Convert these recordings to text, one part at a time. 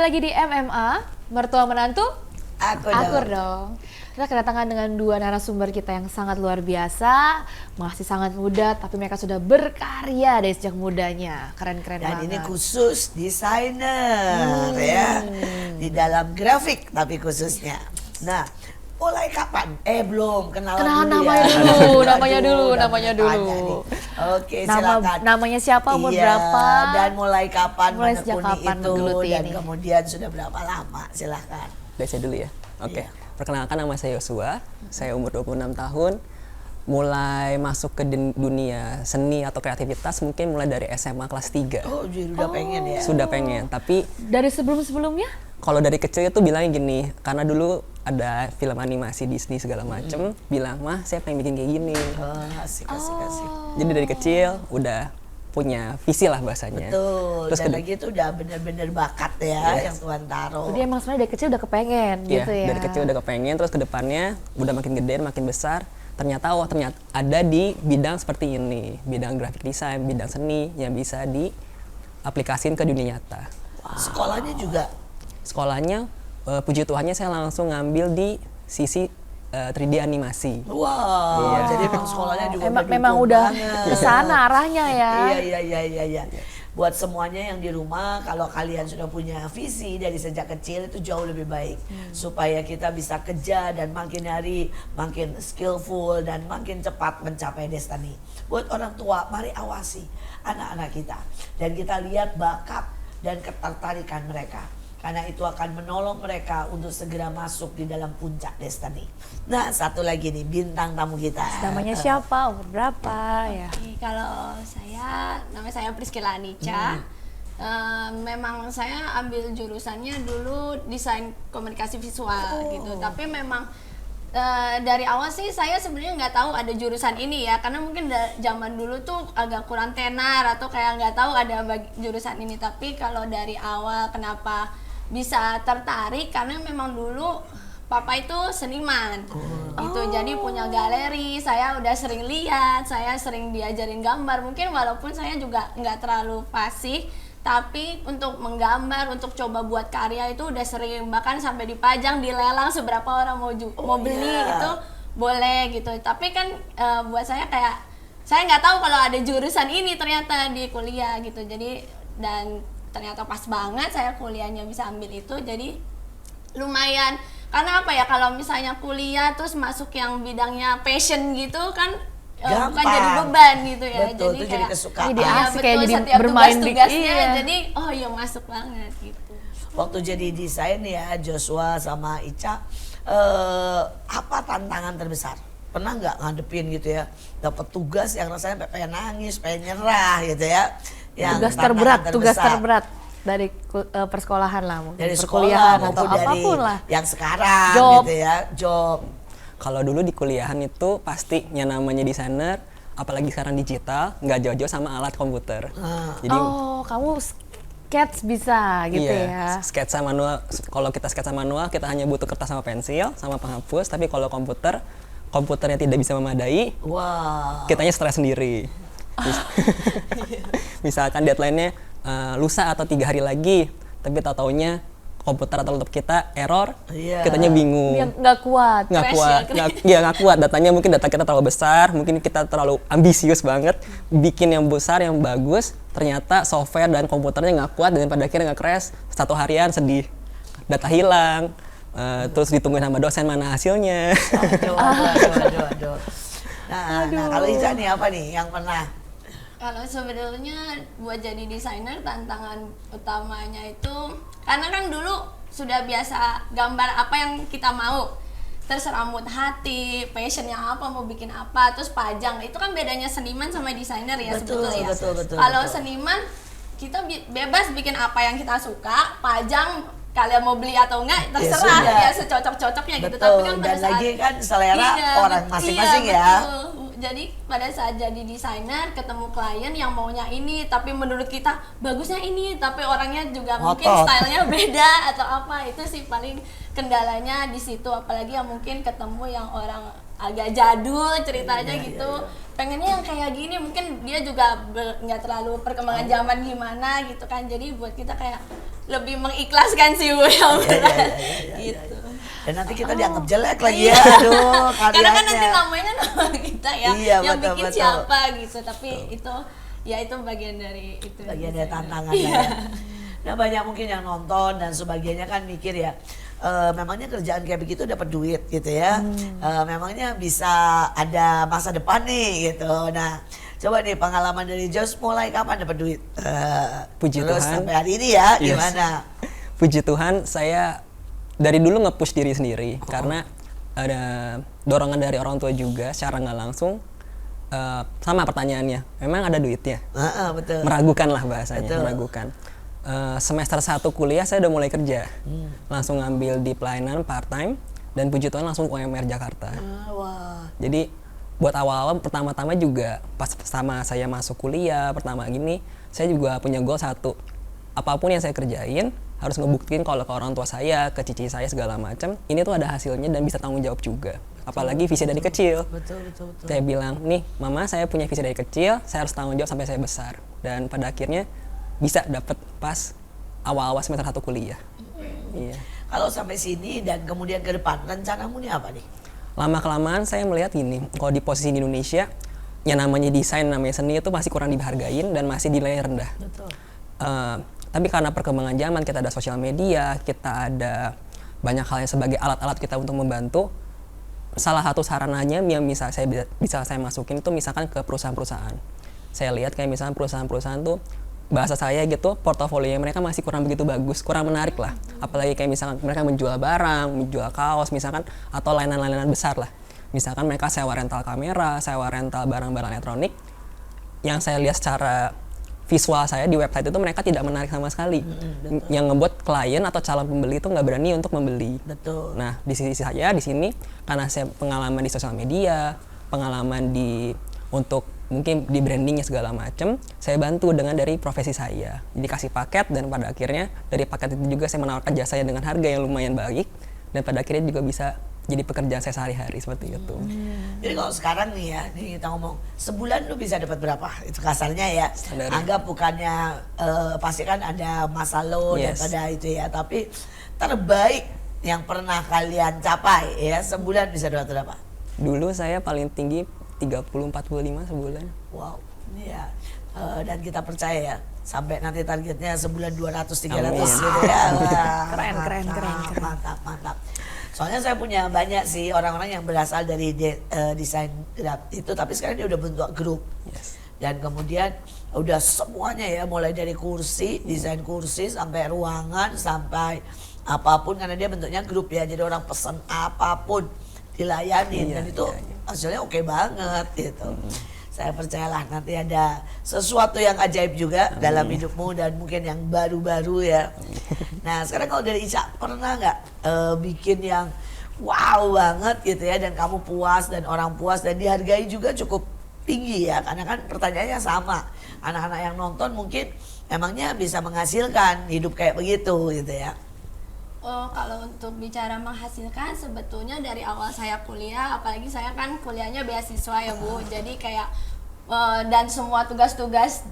lagi di MMA, mertua menantu, Akur dong. Kita kedatangan dengan dua narasumber kita yang sangat luar biasa, masih sangat muda, tapi mereka sudah berkarya dari sejak mudanya. Keren-keren banget. Dan ini khusus desainer ya, di dalam grafik tapi khususnya. Nah, mulai kapan? Belum kenalan dulu namanya ya. dulu, Aduh, namanya dulu. Oke, silakan. Namanya siapa, umur berapa? Dan mulai kapan sejak menekuni kapan itu, menggeluti dan ini? Kemudian sudah berapa lama? Silakan. Saya dulu ya. Oke. Iya. Perkenalkan, nama saya Yosua. Saya umur 26 tahun. Mulai masuk ke dunia seni atau kreativitas mungkin mulai dari SMA kelas 3. Oh, jadi udah pengen ya? Sudah pengen, tapi Dari sebelum-sebelumnya? kalau dari kecil itu bilangnya gini, karena dulu ada film animasi Disney segala macem, bilang, "Mah, saya pengen bikin kayak gini." Asik. Jadi dari kecil udah punya visi lah bahasanya. Betul, Terus dan lagi itu udah bener-bener bakat ya yang Tuhan taruh. Jadi emang sebenarnya dari kecil udah kepengen Iya, gitu ya? dari kecil udah kepengen, terus ke depannya udah makin gede, makin besar. Ternyata ada di bidang seperti ini, bidang graphic design, bidang seni yang bisa diaplikasiin ke dunia nyata. Sekolahnya juga? Sekolahnya, puji Tuhannya saya langsung ngambil di sisi 3D animasi. Wow, jadi emang sekolahnya juga memang udah ke sana arahnya ya. Iya. Buat semuanya yang di rumah, kalau kalian sudah punya visi dari sejak kecil itu jauh lebih baik. Supaya kita bisa kejar dan makin hari makin skillful dan makin cepat mencapai destiny. Buat orang tua, mari awasi anak-anak kita. Dan kita lihat bakat dan ketertarikan mereka. Karena itu akan menolong mereka untuk segera masuk di dalam puncak destiny. Nah, satu lagi nih bintang tamu kita. Namanya siapa, umur berapa ya? Kalau nama saya Priscilla Anica. Memang saya ambil jurusannya dulu desain komunikasi visual gitu. Tapi memang dari awal sih saya sebenarnya nggak tahu ada jurusan ini ya, karena mungkin zaman dulu tuh agak kurang tenar atau kayak nggak tahu ada jurusan ini. Tapi kalau dari awal kenapa bisa tertarik, karena memang dulu papa itu seniman gitu, jadi punya galeri. Saya udah sering lihat, saya sering diajarin gambar. Mungkin walaupun saya juga nggak terlalu fasih, tapi untuk menggambar, untuk coba buat karya itu udah sering, bahkan sampai dipajang, dilelang, seberapa orang mau beli itu boleh gitu. Tapi kan buat saya kayak saya nggak tahu kalau ada jurusan ini ternyata di kuliah gitu. Jadi dan ternyata pas banget saya kuliahnya bisa ambil itu, jadi lumayan. Karena apa ya, kalau misalnya kuliah terus masuk yang bidangnya passion gitu kan bukan jadi beban gitu ya. Betul, jadi itu kayak jadi kesukaan. Jadi asik kayak jadi setiap bermain tugas-tugasnya iya. jadi oh iya masuk banget gitu. Waktu jadi desain ya Joshua sama Ica, apa tantangan terbesar? Pernah nggak ngadepin gitu ya, dapat tugas yang rasanya pengen nangis, pengen nyerah gitu ya? Yang Tugas terberat dari persekolahan lah, mungkin dari perkuliahan sekolah atau dari apapun lah. yang sekarang Job. gitu ya, job. Kalau dulu di kuliahan itu pasti yang namanya desainer, apalagi sekarang digital, nggak jauh-jauh sama alat komputer. Jadi Kamu sketch bisa gitu ya? sketsa manual. Kalau kita sketsa manual, kita hanya butuh kertas sama pensil, sama penghapus. Tapi kalau komputernya tidak bisa memadai, kitanya stres sendiri. Misalkan deadline-nya lusa atau 3 hari lagi, tapi tahu-taunya komputer atau laptop kita error, kitanya bingung. Yang nggak kuat. Nggak kuat. Data kita terlalu besar, mungkin kita terlalu ambisius banget, bikin yang besar, yang bagus, ternyata software dan komputernya nggak kuat, dan pada akhirnya nggak crash. 1 harian sedih, data hilang, terus ditungguin sama dosen mana hasilnya. Aduh. Nah, kalau Ica nih apa nih yang pernah? Kalau sebenarnya buat jadi desainer tantangan utamanya itu karena kan dulu sudah biasa gambar apa yang kita mau, terus rambut hati, passionnya apa, mau bikin apa, terus pajang. Itu kan bedanya seniman sama desainer ya sebetulnya. Betul. Kalau seniman kita bebas bikin apa yang kita suka, pajang kalian mau beli atau enggak terserah ya secocok-cocoknya gitu. Tapi kan pada dan saat lagi kan selera orang masing-masing ya. Betul. Jadi pada saat jadi desainer ketemu klien yang maunya ini, tapi menurut kita bagusnya ini, tapi orangnya juga mungkin stylenya beda atau apa. Itu sih paling kendalanya di situ. Apalagi yang mungkin ketemu yang orang agak jadul ceritanya gitu. Pengennya yang kayak gini, mungkin dia juga nggak terlalu perkembangan zaman gimana gitu kan. Jadi buat kita kayak lebih mengikhlaskan sih Bu yang berat. Iya. Gitu. Dan nanti kita dianggap jelek lagi ya, aduh Karena kan nanti karyanya. namanya nama kita ya, Iya, yang betul, bikin betul. siapa gitu. Tapi itu ya itu bagian dari itu. Bagian dari saya tantangan bilang. lah ya. Nah banyak mungkin yang nonton dan sebagainya kan mikir ya, memangnya kerjaan kayak begitu dapat duit gitu ya, memangnya bisa ada masa depan nih gitu. Nah coba nih pengalaman dari Jos mulai kapan dapat duit? Puji Terus Tuhan. sampai hari ini ya Yes. gimana? Puji Tuhan, saya dari dulu nge-push diri sendiri karena ada dorongan dari orang tua juga secara nggak langsung. Sama pertanyaannya, memang ada duitnya? Betul. Meragukan lah bahasanya, Betul. meragukan. Semester 1 kuliah saya udah mulai kerja, langsung ngambil di pelayanan part time dan puji Tuhan langsung UMR Jakarta. Wah. Jadi buat awal-awal pertama-tama juga pas sama saya masuk kuliah pertama gini, saya juga punya goal satu, apapun yang saya kerjain harus ngebuktiin kalau ke orang tua saya, ke cici saya segala macam, ini tuh ada hasilnya dan bisa tanggung jawab juga. Apalagi visi dari kecil. Betul. Saya bilang, nih mama saya punya visi dari kecil, saya harus tanggung jawab sampai saya besar. Dan pada akhirnya bisa dapet pas awal-awal semester 1 kuliah. Iya. Kalau sampai sini dan kemudian ke depan rencanamu nih apa nih? Lama-kelamaan saya melihat gini, kalau di posisi di Indonesia, yang namanya desain, namanya seni itu masih kurang dihargain dan masih dinilai rendah. Betul. Tapi karena perkembangan zaman, kita ada sosial media, kita ada banyak hal yang sebagai alat-alat kita untuk membantu. Salah satu sarananya yang bisa saya masukin itu misalkan ke perusahaan-perusahaan. Saya lihat kayak misalkan perusahaan-perusahaan tuh bahasa saya gitu, portofolio mereka masih kurang begitu bagus, kurang menarik lah. Apalagi kayak misalkan mereka menjual barang, menjual kaos misalkan, atau layanan-layanan besar lah. Misalkan mereka sewa rental kamera, sewa rental barang-barang elektronik. Yang saya lihat secara visual saya di website itu mereka tidak menarik sama sekali. Yang ngebuat klien atau calon pembeli itu nggak berani untuk membeli. Betul. Nah di sisi saya di sini karena saya pengalaman di sosial media, pengalaman untuk mungkin di brandingnya segala macam, saya bantu dengan dari profesi saya. Jadi kasih paket dan pada akhirnya dari paket itu juga saya menawarkan jasa dengan harga yang lumayan baik dan pada akhirnya juga bisa jadi pekerjaan saya sehari-hari seperti itu. Jadi kalau sekarang nih ya, nih kita ngomong sebulan lu bisa dapat berapa? Itu kasarnya ya. Standar. Anggap bukannya pasti kan ada masa low dan Yes. pada itu ya, tapi terbaik yang pernah kalian capai ya sebulan bisa dapat berapa? Dulu saya paling tinggi 30-45 sebulan. Wow, iya. Dan kita percaya ya sampai nanti targetnya sebulan 200-300 Amin. gitu ya. Wah, Keren. Mantap. Soalnya saya punya banyak sih orang-orang yang berasal dari desain itu, tapi sekarang dia udah bentuk grup. Yes. Dan kemudian udah semuanya ya, mulai dari kursi, desain kursi sampai ruangan sampai apapun, karena dia bentuknya grup ya. Jadi orang pesan apapun dilayanin dan itu hasilnya oke banget gitu. Saya percayalah nanti ada sesuatu yang ajaib juga dalam hidupmu dan mungkin yang baru-baru ya. Nah sekarang kalau dari Ica, pernah nggak bikin yang wow banget gitu ya dan kamu puas dan orang puas dan dihargai juga cukup tinggi ya? Karena kan pertanyaannya sama, anak-anak yang nonton mungkin emangnya bisa menghasilkan hidup kayak begitu gitu ya. Oh, kalau untuk bicara menghasilkan, sebetulnya dari awal saya kuliah, apalagi saya kan kuliahnya beasiswa ya Bu, jadi kayak dan semua tugas-tugas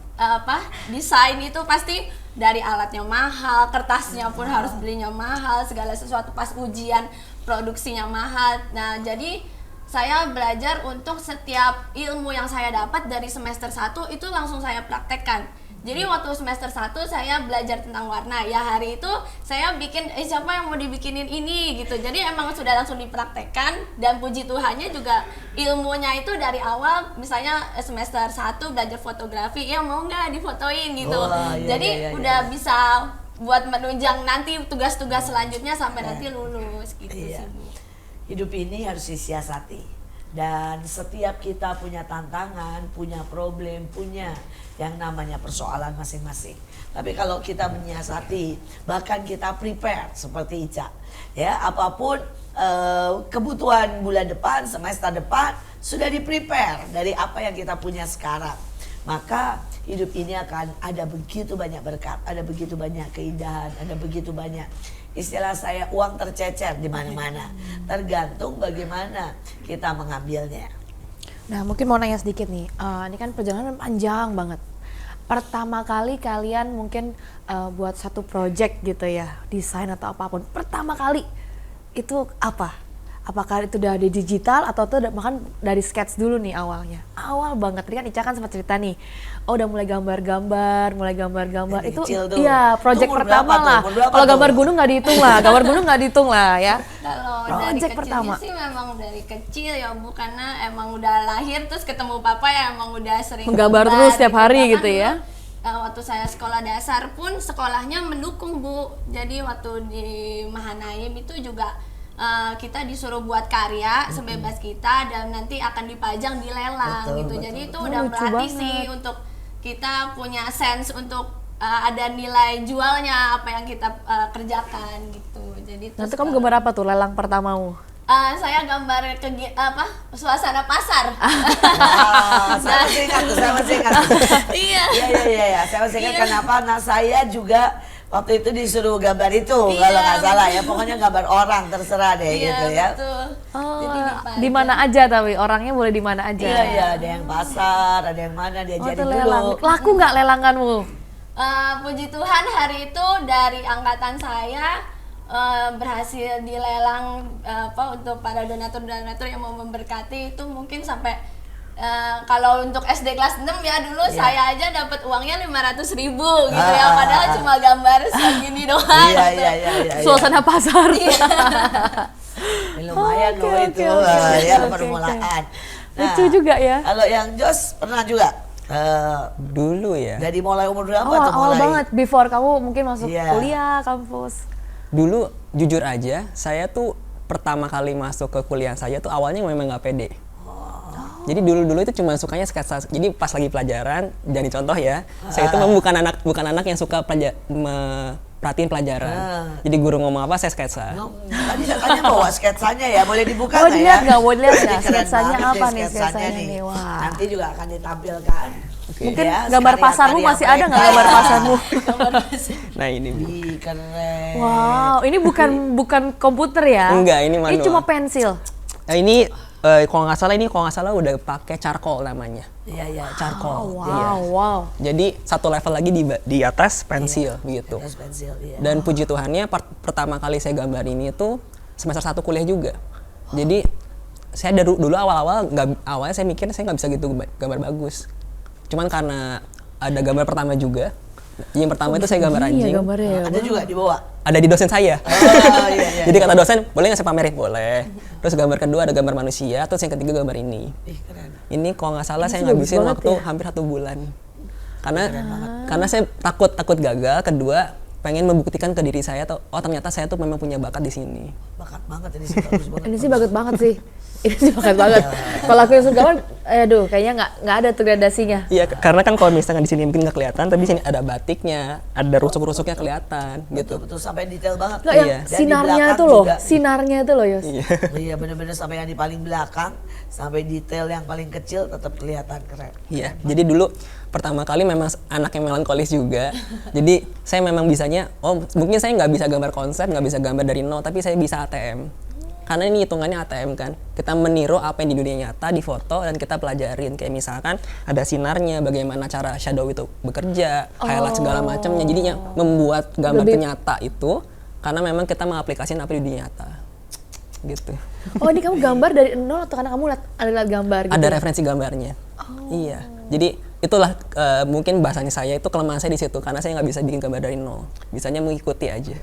desain itu pasti dari alatnya mahal, kertasnya pun harus belinya mahal, segala sesuatu pas ujian produksinya mahal. Nah, jadi saya belajar untuk setiap ilmu yang saya dapat dari semester 1 itu langsung saya praktekkan. Jadi waktu semester 1 saya belajar tentang warna. Ya hari itu saya bikin, siapa yang mau dibikinin ini gitu. Jadi emang sudah langsung dipraktekkan dan puji Tuhannya juga ilmunya itu dari awal. Misalnya semester 1 belajar fotografi, ya mau nggak difotoin gitu. Oh, iya, Jadi iya, iya, udah iya. bisa buat menunjang nanti tugas-tugas selanjutnya sampai nanti lulus gitu Iya. sih Bu. Hidup ini harus disiasati dan setiap kita punya tantangan, punya problem, punya yang namanya persoalan masing-masing. Tapi kalau kita menyiasati, bahkan kita prepare seperti Ica, ya apapun kebutuhan bulan depan, semester depan sudah di-prepare dari apa yang kita punya sekarang. Maka hidup ini akan ada begitu banyak berkat, ada begitu banyak keindahan, ada begitu banyak istilah saya uang tercecer di mana-mana. Tergantung bagaimana kita mengambilnya. Nah, mungkin mau nanya sedikit nih. Ini kan perjalanan panjang banget. pertama kali kalian mungkin buat satu project gitu ya, desain atau apapun, pertama kali itu apa? Apakah itu udah di digital atau tuh bahkan dari sketch dulu nih awalnya? Awal banget, tadi kan Ica kan sempat cerita nih, oh udah mulai gambar-gambar Dari itu kecil tuh. iya project Umur pertama berapa tuh? lah. Umur berapa Kalau tuh? gambar gunung nggak dihitung lah, gambar gunung nggak dihitung lah ya. Kalau dari Project kecilnya pertama. sih memang dari kecil ya Bu, karena emang udah lahir terus ketemu papa ya emang udah sering Menggambar terus setiap hari Bahkan gitu ya? dulu, waktu saya sekolah dasar pun sekolahnya mendukung Bu. Jadi waktu di Mahanaim itu juga kita disuruh buat karya sebebas kita dan nanti akan dipajang di lelang Betul, gitu. betul, Jadi itu betul. udah Lucu berarti banget. sih untuk kita punya sense untuk ada nilai jualnya apa yang kita kerjakan gitu. Jadi Nanti terus, kamu gambar apa tuh lelang pertamamu? saya gambar suasana pasar. Saya masih ingat tuh, saya masih ingat. Iya. Iya, saya masih ingat kenapa. Nah, saya juga waktu itu disuruh gambar itu, Iya, kalau nggak salah ya. Pokoknya gambar orang, terserah deh Iya, gitu ya. betul. Oh, Jadi dipajang. di mana aja tapi orangnya boleh di mana aja. Iya, ada yang pasar, ada yang mana, Oh, diajarin itu dulu. lelang. Laku nggak lelanganmu? Puji Tuhan hari itu dari angkatan saya berhasil dilelang untuk para donatur-donatur yang mau memberkati itu mungkin sampai kalau untuk SD kelas 6 ya dulu saya aja dapat uangnya 500.000 gitu ya, padahal cuma gambar segini doang Iya, gitu. iya. Suasana pasar. Lumayan Oke, loh oke, itu, oke, ya oke, permulaan. Lucu juga ya. Kalau yang Jos pernah juga? Dulu ya. Dari mulai umur berapa tuh Awal mulai? banget, before kamu mungkin masuk Iya. kuliah, kampus. Dulu jujur aja, saya tuh pertama kali masuk ke kuliah saya tuh awalnya memang nggak pede. Jadi dulu itu cuma sukanya sketsa. Jadi pas lagi pelajaran, jadi contoh ya, saya itu memang bukan anak yang suka perhatiin pelajaran. Jadi guru ngomong apa saya sketsa. Tadi katanya bawa sketsanya ya, boleh dibuka Mau nggak dilihat ya? nggak? Mau dilihat nggak? Ini keren Sketsanya banget apa nih, sketsanya sketsanya nih? Wah. Nanti juga akan ditampilkan. Mungkin Ya, gambar karya-karya pasarmu masih ada nggak mereka. gambar pasarmu? Nah ini Bu. Ih, keren. Wow, ini bukan komputer ya? Enggak, ini Ini manual. cuma pensil. Nah ini kalau nggak salah udah pakai charcoal namanya. Iya, Charcoal. Wow, Iya. wow. Jadi satu level lagi di atas pensil begitu. Atas pensil, iya. Dan puji Tuhannya pertama kali saya gambar ini tuh semester 1 kuliah juga. Jadi saya dulu awalnya saya mikir saya nggak bisa gitu gambar bagus. Cuman karena ada gambar pertama juga. Yang pertama itu saya gambar anjing. Iya gambarnya ya. Ada juga dibawa. Ada di dosen saya. Oh, iya. Jadi kata dosen, boleh nggak saya pamerin? Boleh. Terus gambar kedua ada gambar manusia, terus yang ketiga gambar ini. Ih, keren. Ini kalau nggak salah saya sih bagus ngabisin banget waktu ya. hampir 1 bulan. Karena saya takut gagal, kedua pengen membuktikan ke diri saya tuh, oh ternyata saya tuh memang punya bakat di sini. Bakat banget ini sih, bagus banget. Ini sih bagus banget sih. Ini sih bagus banget. Kalau aku yang suka gambar, aduh kayaknya nggak ada tuh gradasinya. Iya, karena kan kalau misalnya di sini mungkin nggak kelihatan, tapi di sini ada batiknya, ada rusuk-rusuknya kelihatan, gitu. Betul, sampai detail banget. Loh, yang Iya. Dan di sinarnya belakang itu loh, juga. sinarnya itu loh Yos. Iya, bener-bener sampai yang di paling belakang, sampai detail yang paling kecil tetap kelihatan keren. Iya, jadi dulu pertama kali memang anak yang melankolis juga. Jadi saya memang bisanya, mungkin saya nggak bisa gambar konsep, nggak bisa gambar dari nol, tapi saya bisa ATM. Karena ini hitungannya ATM kan, kita meniru apa yang di dunia nyata, di foto, dan kita pelajarin. Kayak misalkan ada sinarnya, bagaimana cara shadow itu bekerja, highlight segala macamnya. Jadinya membuat gambar Lebih- nyata itu, karena memang kita mengaplikasikan apa di dunia nyata. Gitu. Oh ini kamu gambar dari nol atau karena kamu lihat gambar gitu? Ada referensi gambarnya. Iya. Jadi itulah mungkin bahasanya saya itu kelemahan saya di situ karena saya nggak bisa bikin gambar dari nol. Bisanya mengikuti aja.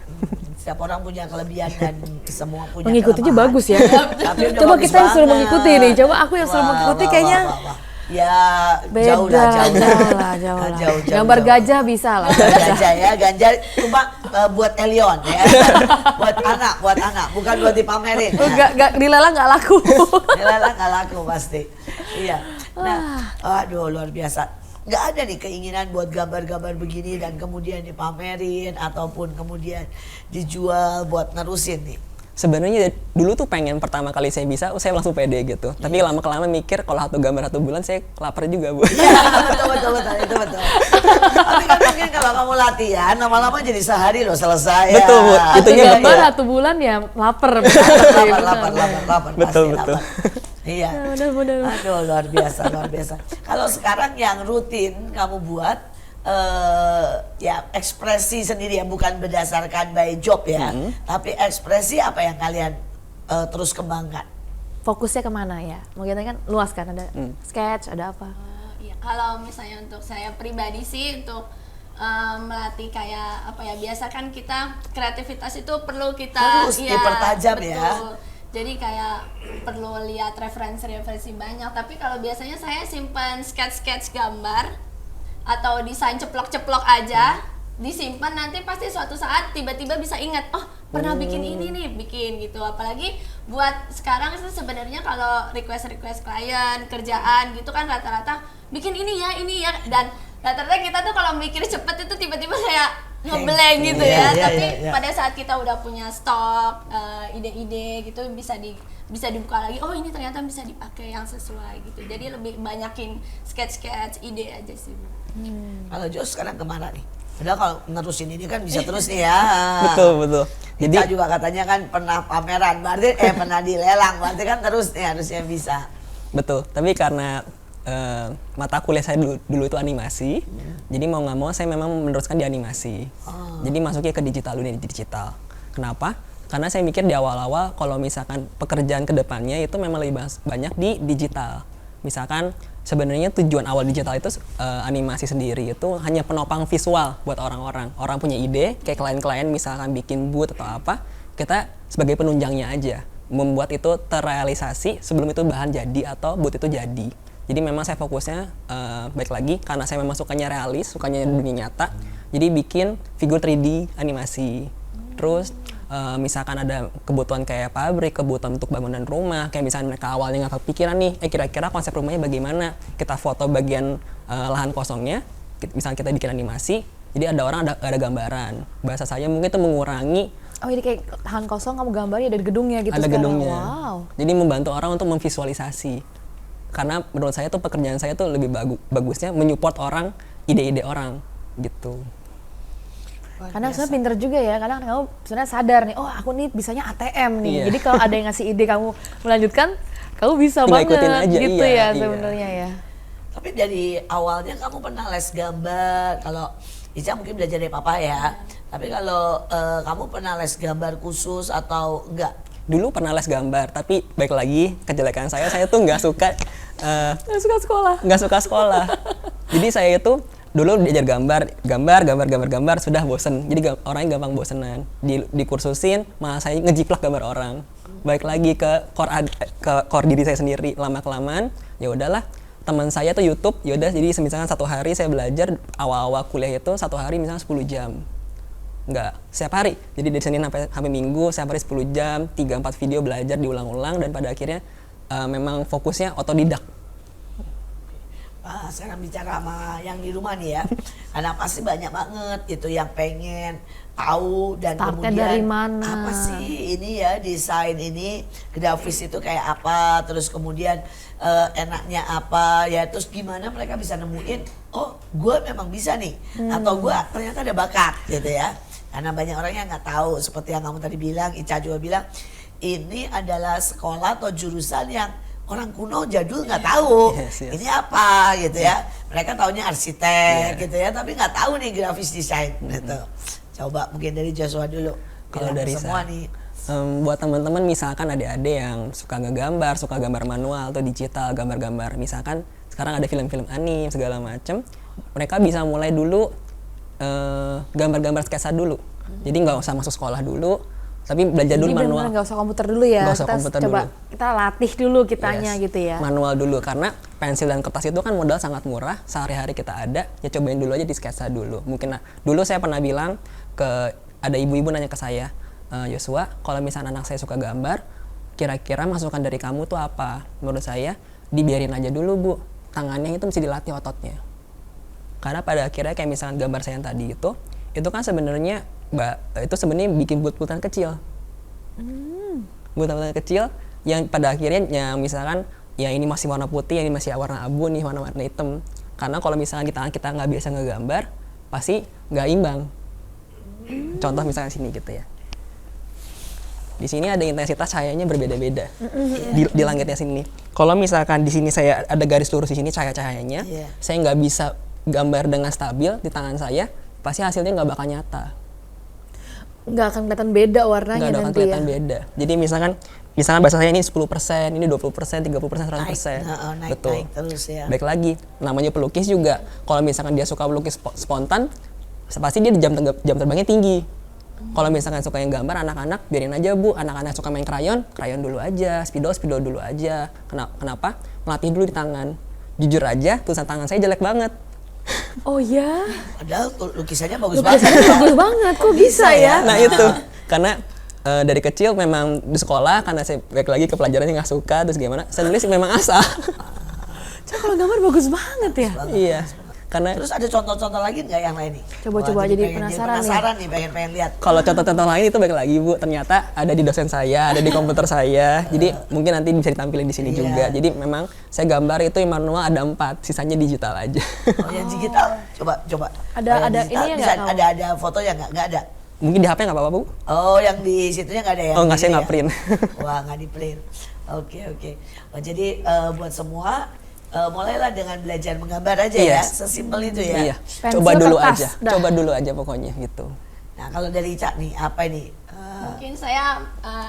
Setiap orang punya kelebihan dan semua punya Mengikutinya kelemahan. bagus ya. Tapi udah Coba bagus kita yang suruh banget. mengikuti nih. Coba aku yang suruh Wah, mengikuti wah, kayaknya wah, wah. Ya beda. jauh lah. Jauh. Gambar gajah bisa lah. Gajah ya, gajah cuma buat Elion ya. buat anak, bukan buat dipamerin. Gak dilelang nggak laku. Lelang nggak laku pasti. Iya. Nah, aduh luar biasa. Nggak ada nih keinginan buat gambar-gambar begini dan kemudian dipamerin ataupun kemudian dijual buat nerusin nih. Sebenarnya dulu tuh pengen pertama kali saya bisa, saya langsung pede gitu. Tapi lama-kelamaan mikir kalau satu gambar 1 bulan saya lapar juga, Bu. Iya, betul, itu betul. Tapi kan mungkin kalau kamu latihan, lama-lama jadi sehari loh selesai. Betul, Bu. Ya. Itunya Gambar betul. 1 bulan ya lapar. lapar. Betul, pasti betul. lapar. Iya. Benar. Aduh, luar biasa. Kalau sekarang yang rutin kamu buat, ya ekspresi sendiri ya, bukan berdasarkan by job ya, tapi ekspresi apa yang kalian terus kembangkan? Fokusnya kemana ya? Mungkin kan luas kan, ada sketch, ada apa? Iya, kalau misalnya untuk saya pribadi sih untuk melatih kayak apa ya, biasa kan kita kreativitas itu perlu kita Terus dipertajam ya. Jadi kayak perlu lihat referensi banyak, tapi kalau biasanya saya simpan sketch gambar atau desain ceplok-ceplok aja, disimpan, nanti pasti suatu saat tiba-tiba bisa ingat, oh pernah bikin ini nih, bikin gitu. Apalagi buat sekarang itu sebenarnya kalau request klien, kerjaan gitu kan rata-rata bikin ini ya, dan rata-rata kita tuh kalau mikir cepet itu tiba-tiba kayak ngeblank gitu ya. Tapi pada saat kita udah punya stok ide-ide gitu, bisa dibuka lagi, oh ini ternyata bisa dipakai yang sesuai gitu. Jadi lebih banyakin sketch ide aja sih. Kalau Jos sekarang kemana nih? Padahal kalau nerusin ini kan bisa terus nih ya. Betul. Jadi kita juga katanya kan pernah pameran, berarti pernah dilelang, berarti kan terus nih harusnya bisa. Betul, tapi karena mata kuliah saya dulu itu animasi, jadi mau nggak mau saya memang meneruskan di animasi. Jadi masuknya ke digital. Kenapa? Karena saya mikir di awal-awal kalau misalkan pekerjaan kedepannya itu memang lebih banyak di digital. Misalkan sebenarnya tujuan awal digital itu animasi sendiri itu hanya penopang visual buat orang-orang. Orang punya ide, kayak klien-klien misalkan bikin booth atau apa, kita sebagai penunjangnya aja, membuat itu terrealisasi sebelum itu bahan jadi atau booth itu jadi. Jadi memang saya fokusnya baik lagi karena saya memang sukanya realis, sukanya dunia nyata. Jadi bikin figur 3D animasi. Terus misalkan ada kebutuhan kayak pabrik, kebutuhan untuk bangunan rumah, kayak misalnya mereka awalnya nggak kepikiran nih, kira-kira konsep rumahnya bagaimana? Kita foto bagian lahan kosongnya, misalnya kita bikin animasi, jadi ada orang ada gambaran. Bahasa saya mungkin itu mengurangi. Oh ini kayak lahan kosong, kamu gambarnya dari gedungnya gitu Ada sekarang. gedungnya. Wow. Jadi membantu orang untuk memvisualisasi. Karena menurut saya tuh pekerjaan saya tuh lebih bagusnya menyupport orang, ide-ide orang gitu. Karena sebenarnya pinter juga ya, kadang kamu sebenarnya sadar nih, oh aku nih bisanya ATM nih. Iya. Jadi kalau ada yang ngasih ide kamu melanjutkan, kamu bisa Tinggal banget ikutin aja, gitu iya, ya iya. sebenarnya ya. Tapi dari awalnya kamu pernah les gambar, kalau Ica mungkin belajar dari papa ya. Tapi kalau kamu pernah les gambar khusus atau enggak? Dulu pernah les gambar, tapi baik lagi kejelekan saya tuh nggak suka nggak suka sekolah. Jadi saya itu dulu diajar gambar sudah bosen. Jadi orangnya gampang bosenan. Dikursusin malah saya ngejiplak gambar orang. Baik lagi ke core diri saya sendiri, lama kelamaan ya udahlah. Teman saya tuh YouTube, yaudah jadi misalkan satu hari saya belajar awal-awal kuliah itu satu hari misalnya 10 jam. Enggak, setiap hari. Jadi dari Senin sampai Minggu, setiap hari 10 jam, 3-4 video belajar diulang-ulang dan pada akhirnya memang fokusnya otodidak. Sekarang bicara sama yang di rumah nih ya, karena pasti banyak banget gitu yang pengen tahu dan Startnya kemudian dari mana? apa sih ini ya, desain ini, grafis itu kayak apa, terus kemudian enaknya apa ya, terus gimana mereka bisa nemuin, oh gue memang bisa nih, atau gue ternyata ada bakat gitu ya. Karena banyak orang yang nggak tahu, seperti yang kamu tadi bilang, Ica juga bilang, ini adalah sekolah atau jurusan yang orang kuno jadul nggak tahu Yes. ini apa gitu ya. Mereka taunya arsitek gitu ya, tapi nggak tahu nih grafis desain gitu. Coba mungkin dari Joshua dulu. Kalau Bilang dari semua saya, nih. buat teman-teman misalkan adik-adik yang suka ngegambar, suka gambar manual atau digital, gambar-gambar, misalkan sekarang ada film-film anime segala macem, mereka bisa mulai dulu gambar-gambar sketsa dulu. Jadi nggak usah masuk sekolah dulu, tapi belajar dulu Jadi manual. benar-benar nggak usah komputer dulu ya. Nggak usah Kita komputer coba dulu. kita latih dulu kitanya Yes, gitu ya. manual dulu, karena pensil dan kertas itu kan modal sangat murah, sehari-hari kita ada, ya cobain dulu aja di sketsa dulu. Mungkin dulu saya pernah bilang ada ibu-ibu nanya ke saya, Joshua, kalau misalnya anak saya suka gambar, kira-kira masukan dari kamu tuh apa? Menurut saya, dibiarin aja dulu bu, tangannya itu mesti dilatih ototnya. Karena pada akhirnya kayak misalnya gambar saya yang tadi itu kan sebenarnya itu sebenarnya bikin bulat-bulatan kecil. Bulat-bulatan kecil yang pada akhirnya yang misalkan ya ini masih warna putih, ini masih warna abu nih, warna hitam. Karena kalau misalnya kita nggak biasa ngegambar, pasti nggak imbang. Contoh misalnya sini gitu ya. Di sini ada intensitas cahayanya berbeda-beda di langitnya sini. Kalau misalkan di sini saya ada garis lurus di sini cahayanya, saya nggak bisa gambar dengan stabil di tangan saya, pasti hasilnya nggak bakal nyata. Nggak akan kelihatan beda warnanya Nggak akan nanti ya. kelihatan beda. Jadi misalkan bahasa saya ini 10%, ini 20%, 30%, 100%. Naik terus ya. Baik lagi, namanya pelukis juga, kalau misalkan dia suka melukis spontan, pasti dia jam terbangnya tinggi. Kalau misalkan suka yang gambar anak-anak, biarin aja Bu, anak-anak suka main krayon dulu aja, spidol dulu aja. Kenapa? Melatih dulu di tangan. Jujur aja, tulisan tangan saya jelek banget. Oh ya, Padahal lukisannya bagus lukisannya banget. bagus banget, kok bisa ya? Nah itu, karena dari kecil memang di sekolah, karena saya balik lagi ke pelajarannya nggak suka, terus gimana, saya nulis memang asal. Coba kalau gambar bagus banget ya. Iya, karena Terus ada contoh-contoh lagi nggak yang lain nih? Coba-coba Wah, jadi pengen penasaran nih, pengen lihat. kalau contoh-contoh lain itu balik lagi Bu, ternyata ada di dosen saya, ada di komputer saya, jadi mungkin nanti bisa ditampilin di sini Iya. juga. Jadi memang saya gambar itu yang manual ada 4, sisanya digital aja. Oh, yang digital, coba. Ada- Oh, yang ada digital, ininya bisa nggak, ada fotonya nggak ada. Mungkin di HP nggak apa-apa Bu? Oh, yang di situnya nggak ada ya? Oh, nggak, saya nggak print. Wah, nggak di print. Oke. Oh, jadi buat semua mulailah dengan belajar menggambar aja ya, Iya. sesimpel itu ya. Iya, Pensil, coba dulu kertas, aja, dah. coba dulu aja pokoknya gitu. Nah, kalau dari Ica nih, apa ini? Mungkin saya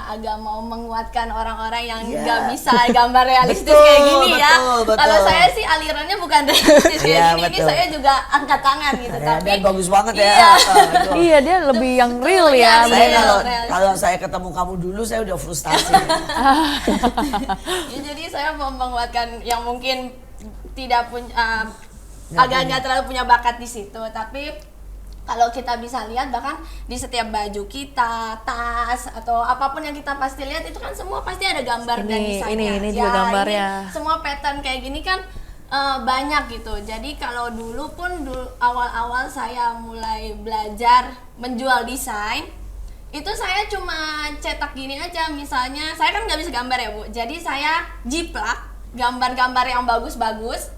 agak mau menguatkan orang-orang yang Iya. nggak bisa gambar realistis Betul, kayak gini ya. betul. Kalau saya sih alirannya bukan realistis kayak Iya, gini, ini betul. saya juga angkat tangan gitu. Ya, Tapi dan bagus banget ya. Iya. Betul. Iya, dia lebih yang real Betul, ya. ya, Saya Iya, kalau real. saya ketemu kamu dulu, saya udah frustasi. ya, jadi saya mau menguatkan yang mungkin tidak punya agak nggak terlalu punya bakat di situ, tapi kalau kita bisa lihat bahkan di setiap baju kita, tas atau apapun yang kita pasti lihat itu kan semua pasti ada gambar dan desainnya. ini juga gambarnya. Ini semua pattern kayak gini kan banyak gitu. Jadi kalau dulu pun awal-awal saya mulai belajar menjual desain, itu saya cuma cetak gini aja. Misalnya saya kan nggak bisa gambar ya Bu, jadi saya jiplak gambar-gambar yang bagus-bagus.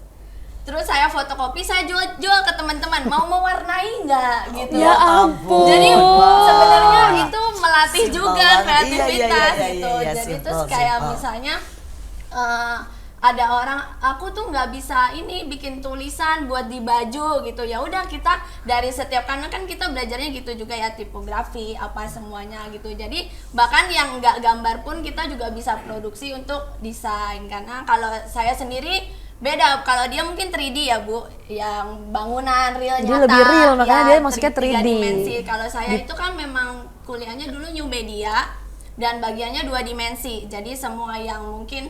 Terus saya fotokopi, saya jual ke teman-teman. Mau mewarnai nggak gitu? Ya ampun. Jadi sebenarnya itu melatih Simpel juga banget. kreativitas Iya, gitu. iya, Jadi simple, terus kayak simple. misalnya ada orang, aku tuh nggak bisa ini bikin tulisan buat di baju gitu. Ya udah kita dari setiap, karena kan kita belajarnya gitu juga ya, tipografi apa semuanya gitu. Jadi bahkan yang nggak gambar pun kita juga bisa produksi untuk desain. Karena kalau saya sendiri beda, kalau dia mungkin 3D ya Bu, yang bangunan real Dia nyata. lebih real, makanya dia masuknya 3 3D. dimensi. Kalau saya itu kan memang kuliahnya dulu new media dan bagiannya 2 dimensi. Jadi semua yang mungkin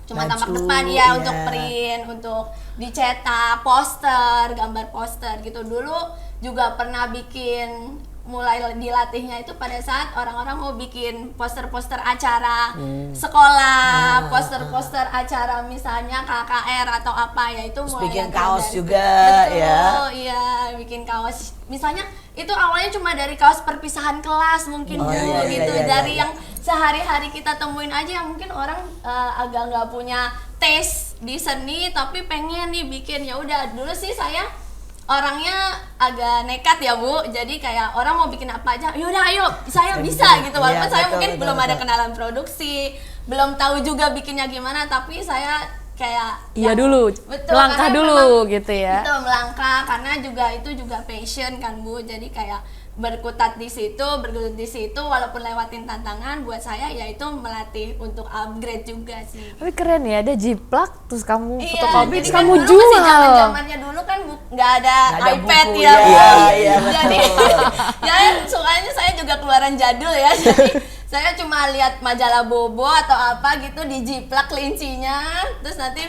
cuma Baju, tampak depan ya iya. untuk print, untuk dicetak, poster, gambar poster gitu. Dulu juga pernah bikin, mulai dilatihnya itu pada saat orang-orang mau bikin poster-poster acara sekolah, poster-poster acara misalnya KKR atau apa ya, itu mulai bikin latihan kaos dari- juga, Betul, ya. iya, bikin kaos. Misalnya itu awalnya cuma dari kaos perpisahan kelas mungkin Oh, Bu, iya, iya, gitu, iya, dari iya. yang sehari-hari kita temuin aja, yang mungkin orang agak nggak punya taste di seni tapi pengen nih bikin. Ya udah, dulu sih saya orangnya agak nekat ya Bu, jadi kayak orang mau bikin apa aja, yaudah ayo, saya bisa gitu. Walaupun Iya, saya betul, mungkin betul, belum ada betul. kenalan produksi, belum tahu juga bikinnya gimana, tapi saya kayak Iya yang- dulu, betul, melangkah karena dulu memang- gitu ya. Betul, melangkah, karena juga itu juga passion kan Bu, jadi kayak berkutat di situ, bergelut di situ, walaupun lewatin tantangan, buat saya yaitu melatih untuk upgrade juga sih. Tapi keren ya, ada jiplak, terus kamu Iya, fotokopi, jadi terus kan kamu dulu jual. masih zaman-zamannya dulu kan nggak ada Nggak ada iPad buku, ya, ya. Bu. Iya, Jadi betul. ya soalnya saya juga keluaran jadul ya, jadi saya cuma lihat majalah Bobo atau apa gitu, dijiplak kelincinya, terus nanti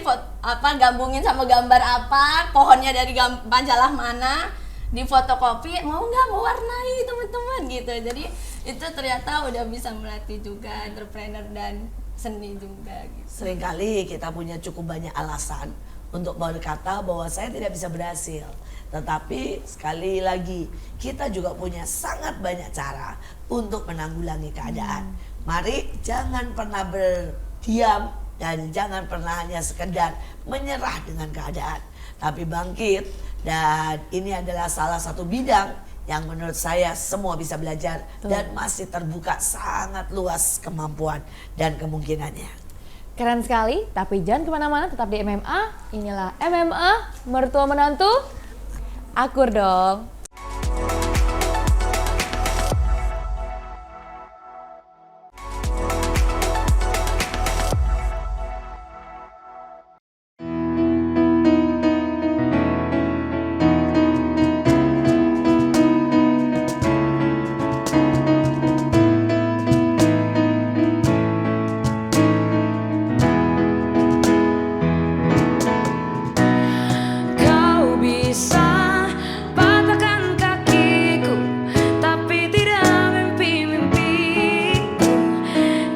gabungin sama gambar apa, pohonnya dari majalah mana, di fotokopi, mau nggak mau warnai teman-teman gitu. Jadi itu ternyata udah bisa melatih juga entrepreneur dan seni juga gitu. Seringkali kita punya cukup banyak alasan untuk berkata bahwa saya tidak bisa berhasil. Tetapi sekali lagi kita juga punya sangat banyak cara untuk menanggulangi keadaan. Mari jangan pernah berdiam dan jangan pernah hanya sekedar menyerah dengan keadaan, tapi bangkit. Dan ini adalah salah satu bidang yang menurut saya semua bisa belajar dan masih terbuka sangat luas kemampuan dan kemungkinannya. Keren sekali, tapi jangan kemana-mana, tetap di MMA. Inilah MMA, mertua menantu Akur dong. Kau bisa patahkan kakiku, tapi tidak mimpi-mimpiku.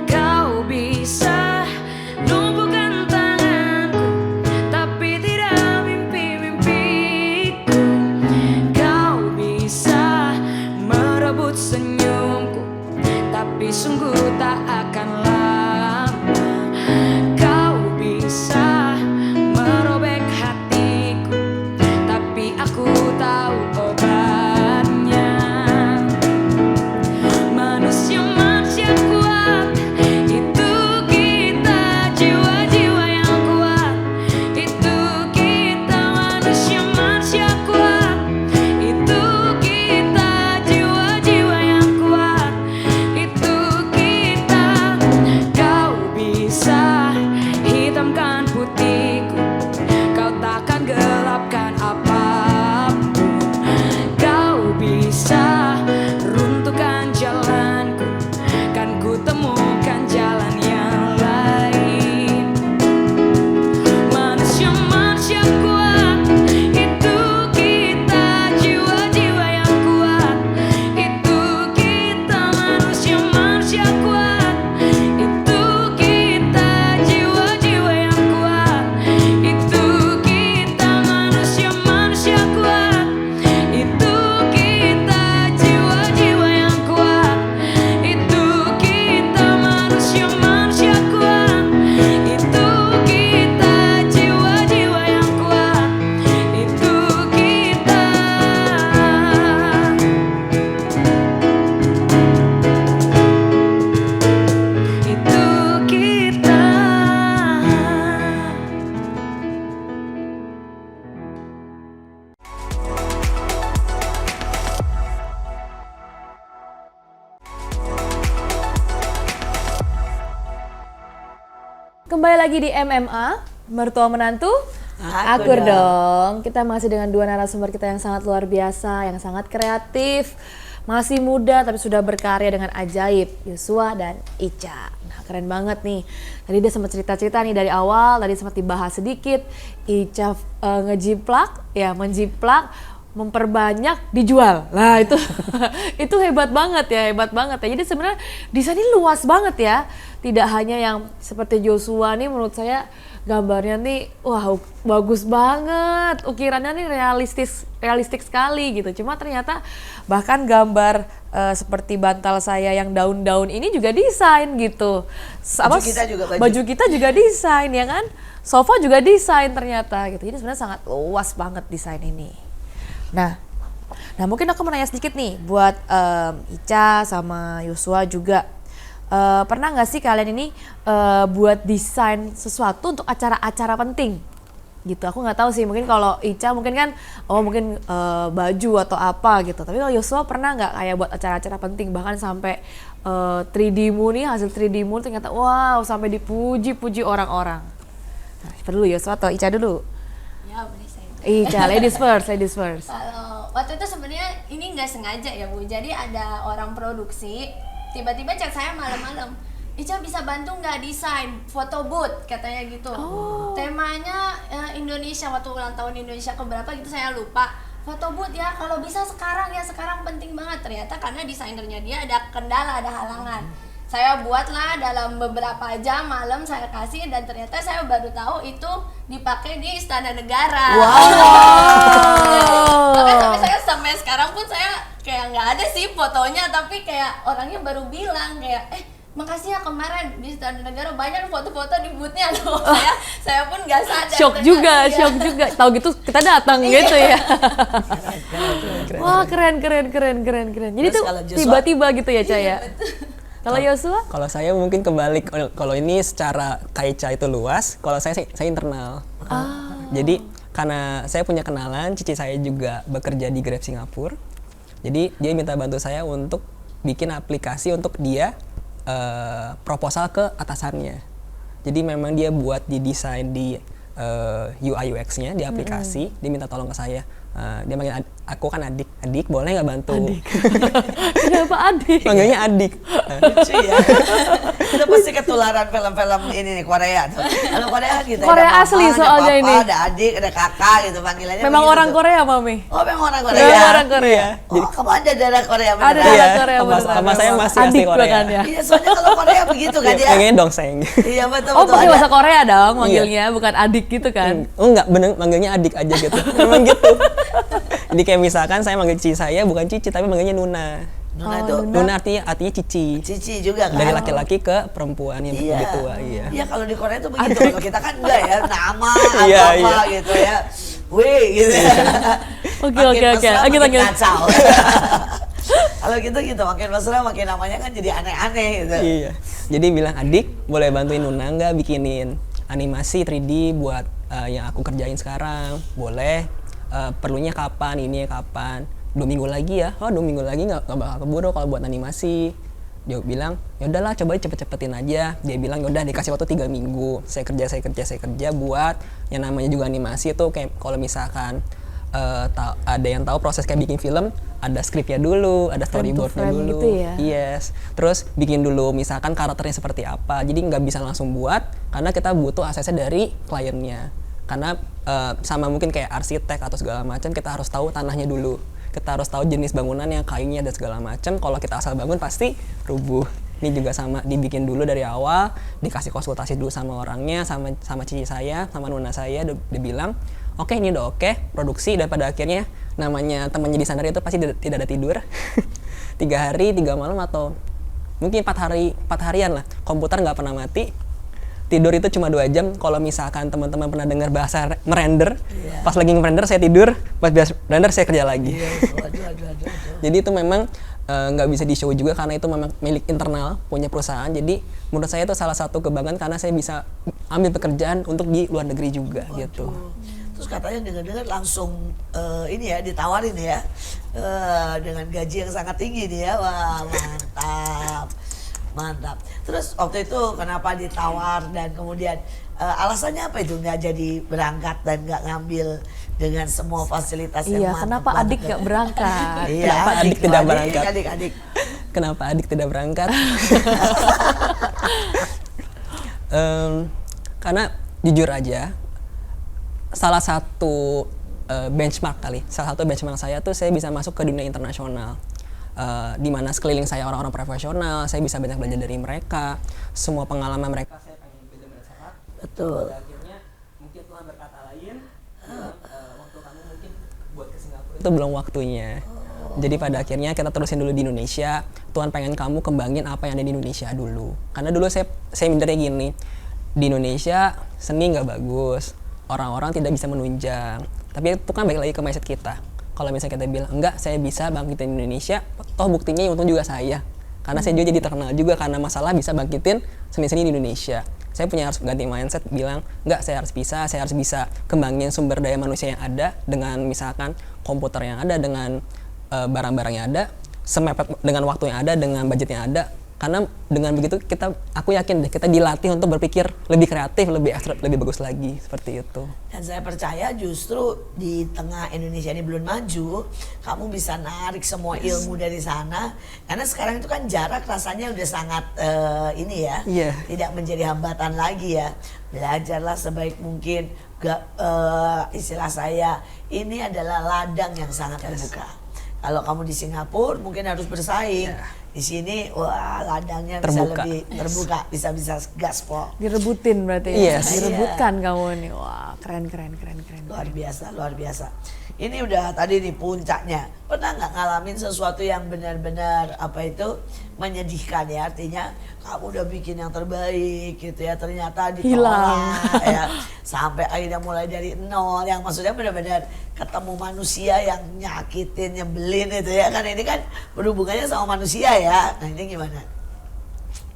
Kau bisa lumpuhkan tanganku, tapi tidak mimpi-mimpiku. Kau bisa merebut senyumku, tapi sungguh tak akan lama. Kau bisa merobek hatiku, tapi aku tahu obatnya. Manusia-manusia kuat, itu kita, jiwa-jiwa yang kuat. Itu kita, manusia-manusia kuat. Itu kita, jiwa-jiwa yang kuat. Itu kita. Kau bisa hitamkan putihku, kau takkan gelapkan apapun. Kau bisa runtuhkan jalanku, kan ku temukan jalan yang lain. Manusia-manusia kuat, itu kita, jiwa-jiwa yang kuat. Itu kita, manusia-manusia kuat. Itu kita, jiwa-jiwa yang kuat. Itu kita, manusia-manusia kuat. Itu kita, jiwa-jiwa yang kuat. Itu kita, manusia-manusia kuat. Itu kita, jiwa-jiwa yang kuat. Itu kita. Itu kita. Kembali lagi di MMA, mertua menantu, Akur akur dong. Kita masih dengan dua narasumber kita yang sangat luar biasa, yang sangat kreatif, masih muda tapi sudah berkarya dengan ajaib, Yosua dan Ica. Nah, keren banget nih. Tadi dia sempat cerita-cerita nih dari awal, tadi sempat dibahas sedikit. Ica ngejiplak, ya menjiplak, memperbanyak, dijual. Lah itu itu hebat banget ya, hebat banget ya. Jadi sebenarnya desain ini luas banget ya. Tidak hanya yang seperti Joshua nih, menurut saya gambarnya nih wah bagus banget. Ukirannya nih realistik sekali gitu. Cuma ternyata bahkan gambar seperti bantal saya yang daun-daun ini juga desain gitu. Baju kita juga baju kita juga desain ya kan. Sofa juga desain ternyata gitu. Jadi sebenarnya sangat luas banget desain ini. Nah mungkin aku mau nanya sedikit nih buat Ica sama Yosua juga. Pernah nggak sih kalian ini buat desain sesuatu untuk acara-acara penting gitu? Aku nggak tahu sih, mungkin kalau Ica mungkin kan mungkin baju atau apa gitu. Tapi kalau Yosua pernah nggak kayak buat acara-acara penting, bahkan sampai 3D-mu nih, hasil 3D-mu ternyata wow sampai dipuji-puji orang-orang. Nah, siapa dulu, Yosua atau Ica dulu? Ya boleh saya. Ica, ladies first. Kalau waktu itu sebenarnya ini nggak sengaja ya Bu. Jadi ada orang produksi tiba-tiba chat saya malam-malam, Ica bisa bantu nggak desain foto booth katanya gitu. Temanya Indonesia, waktu ulang tahun Indonesia keberapa gitu saya lupa. Foto booth ya, kalau bisa sekarang ya, sekarang penting banget. Ternyata karena desainernya dia ada kendala, ada halangan. Saya buatlah dalam beberapa jam malam saya kasih, dan ternyata saya baru tahu itu dipakai di Istana Negara. Makanya sampai sekarang pun saya kayak nggak ada sih fotonya, tapi kayak orangnya baru bilang kayak makasih ya kemarin di Istana Negara banyak foto-foto di boothnya loh. Saya pun nggak sadar. Shock juga. Tahu gitu kita datang gitu ya. Wah keren. Jadi Terus tuh kalau Joshua? tiba-tiba gitu ya Caya. Kalau Yosua? Kalau saya mungkin kebalik. Kalau ini secara Kaica itu luas, kalau saya internal. Jadi karena saya punya kenalan, cici saya juga bekerja di Grab Singapura. Jadi dia minta bantu saya untuk bikin aplikasi untuk dia proposal ke atasannya. Jadi memang dia buat didesain di UI UX-nya di aplikasi, dia minta tolong ke saya. Dia manggil aku kan adik boleh nggak bantu? Adik. Kenapa adik? Manggilnya adik. Lucu ya. Itu pasti ketularan film-film ini nih Korea tuh. Kalau Korea gitu Korea ada asli mama, soalnya ada papa, ini. ada adik, ada kakak gitu panggilannya. Memang begitu orang tuh. Korea, Mami. Oh, memang orang Korea. Memang orang Korea. Oh, kamu ada darah Korea Ada beneran? darah Iya, Korea sama- beneran. sama saya masih asli Adik Korea. bahkan ya. Iya, soalnya kalau Korea begitu kan dia. Pengennya dongseng. Iya betul Oh, betul. pakai ada. bahasa Korea dong manggilnya, bukan adik gitu kan. Oh enggak, bener manggilnya adik aja gitu. Memang gitu. Jadi kayak misalkan saya manggil cici saya bukan cici tapi manggilnya Nuna. Nuna Oh, itu Nuna artinya cici. cici juga kan. Dari laki-laki ke perempuan yang Iya. lebih tua, iya. Iya kalau di Korea itu begitu. Kalau kita kan enggak ya, nama Iya, apa iya. gitu ya. Wih gitu ya. Oke, Makin oke, oke. mesra, Lanjut, makin lanjut. kacau. Kalau gitu makin mesra makin namanya kan jadi aneh-aneh gitu. Iya. Jadi bilang adik boleh bantuin Nuna nggak bikinin animasi 3D buat yang aku kerjain sekarang. Boleh. Perlunya kapan? Ini kapan? 2 minggu lagi ya. Oh 2 minggu lagi nggak bakal keburu kalau buat animasi. Dia bilang ya udahlah coba cepet-cepetin aja. Dia bilang yaudah dikasih waktu 3 minggu. Saya kerja buat yang namanya juga animasi tuh kayak kalau misalkan ada yang tahu proses kayak bikin film, ada skripnya dulu, ada Frame to storyboardnya frame dulu. gitu ya? Yes. Terus bikin dulu misalkan karakternya seperti apa. Jadi nggak bisa langsung buat karena kita butuh aksesnya dari kliennya. Karena sama mungkin kayak arsitek atau segala macam kita harus tahu tanahnya dulu. Kita harus tahu jenis bangunannya, kayunya dan segala macam. Kalau kita asal bangun pasti rubuh. Ini juga sama, dibikin dulu dari awal, dikasih konsultasi dulu sama orangnya, sama cici saya, sama nuna saya, dia bilang, oke ini udah oke, produksi, dan pada akhirnya namanya temannya di sana itu pasti tidak ada tidur. 3 hari, 3 malam atau mungkin 4 harian lah, komputer nggak pernah mati. Tidur itu cuma 2 jam. Kalau misalkan teman-teman pernah dengar bahasa merender, pas lagi ngerender saya tidur, pas render saya kerja lagi. Aduh. Jadi itu memang nggak bisa di-show juga karena itu memang milik internal punya perusahaan. Jadi menurut saya itu salah satu kebanggaan karena saya bisa ambil pekerjaan untuk di luar negeri juga gitu. Terus katanya dengar-dengar langsung ini ya ditawarin ya dengan gaji yang sangat tinggi nih ya. Wah, mantap. Terus waktu itu kenapa ditawar dan kemudian alasannya apa itu nggak jadi berangkat dan nggak ngambil dengan semua fasilitas yang Iya, mantap kenapa banget adik ya? nggak berangkat? Iya, Kenapa adik tidak berangkat? Adik. Kenapa adik tidak berangkat? Karena jujur aja, salah satu benchmark saya tuh saya bisa masuk ke dunia internasional. Di mana sekeliling saya orang-orang profesional, saya bisa banyak belajar dari mereka, semua pengalaman mereka saya pengen benar-benar serap. Betul. Pada akhirnya mungkin Tuhan berkata lain, waktu kamu mungkin buat ke Singapura itu belum waktunya. Jadi pada akhirnya kita terusin dulu di Indonesia. Tuhan pengen kamu kembangin apa yang ada di Indonesia dulu. Karena dulu saya mikirnya gini, di Indonesia seni nggak bagus, orang-orang tidak bisa menunjang. Tapi itu kan balik lagi ke mindset kita. Kalau misalnya kita bilang enggak, saya bisa bangkitin Indonesia, toh buktinya yang untung juga saya. Karena saya juga jadi terkenal juga karena masalah bisa bangkitin seni-seni di Indonesia. Saya punya harus ganti mindset, bilang enggak, saya harus bisa kembangin sumber daya manusia yang ada dengan misalkan komputer yang ada, dengan barang-barang yang ada, semepet dengan waktu yang ada, dengan budget yang ada. Karena dengan begitu aku yakin deh kita dilatih untuk berpikir lebih kreatif, lebih ekstrak, lebih bagus lagi seperti itu. Dan saya percaya justru di tengah Indonesia ini belum maju, kamu bisa narik semua ilmu dari sana. Karena sekarang itu kan jarak rasanya udah sangat ini ya, Iya. tidak menjadi hambatan lagi ya. Belajarlah sebaik mungkin. Istilah saya, ini adalah ladang yang sangat terbuka. Kalau kamu di Singapura mungkin harus bersaing. Di sini wah ladangnya Terbuka. bisa lebih terbuka, bisa gaspol. Direbutin berarti ya? Yes. Direbutkan kamu nih. Wah, keren. Luar biasa. Ini udah tadi nih puncaknya. Pernah nggak ngalamin sesuatu yang benar-benar apa itu menyedihkan ya? Artinya kamu udah bikin yang terbaik gitu ya, ternyata ditolak ya. Sampai akhirnya mulai dari nol, yang maksudnya benar-benar ketemu manusia yang nyakitin, nyebelin itu ya. Kan ini kan berhubungannya sama manusia ya. Nah ini gimana?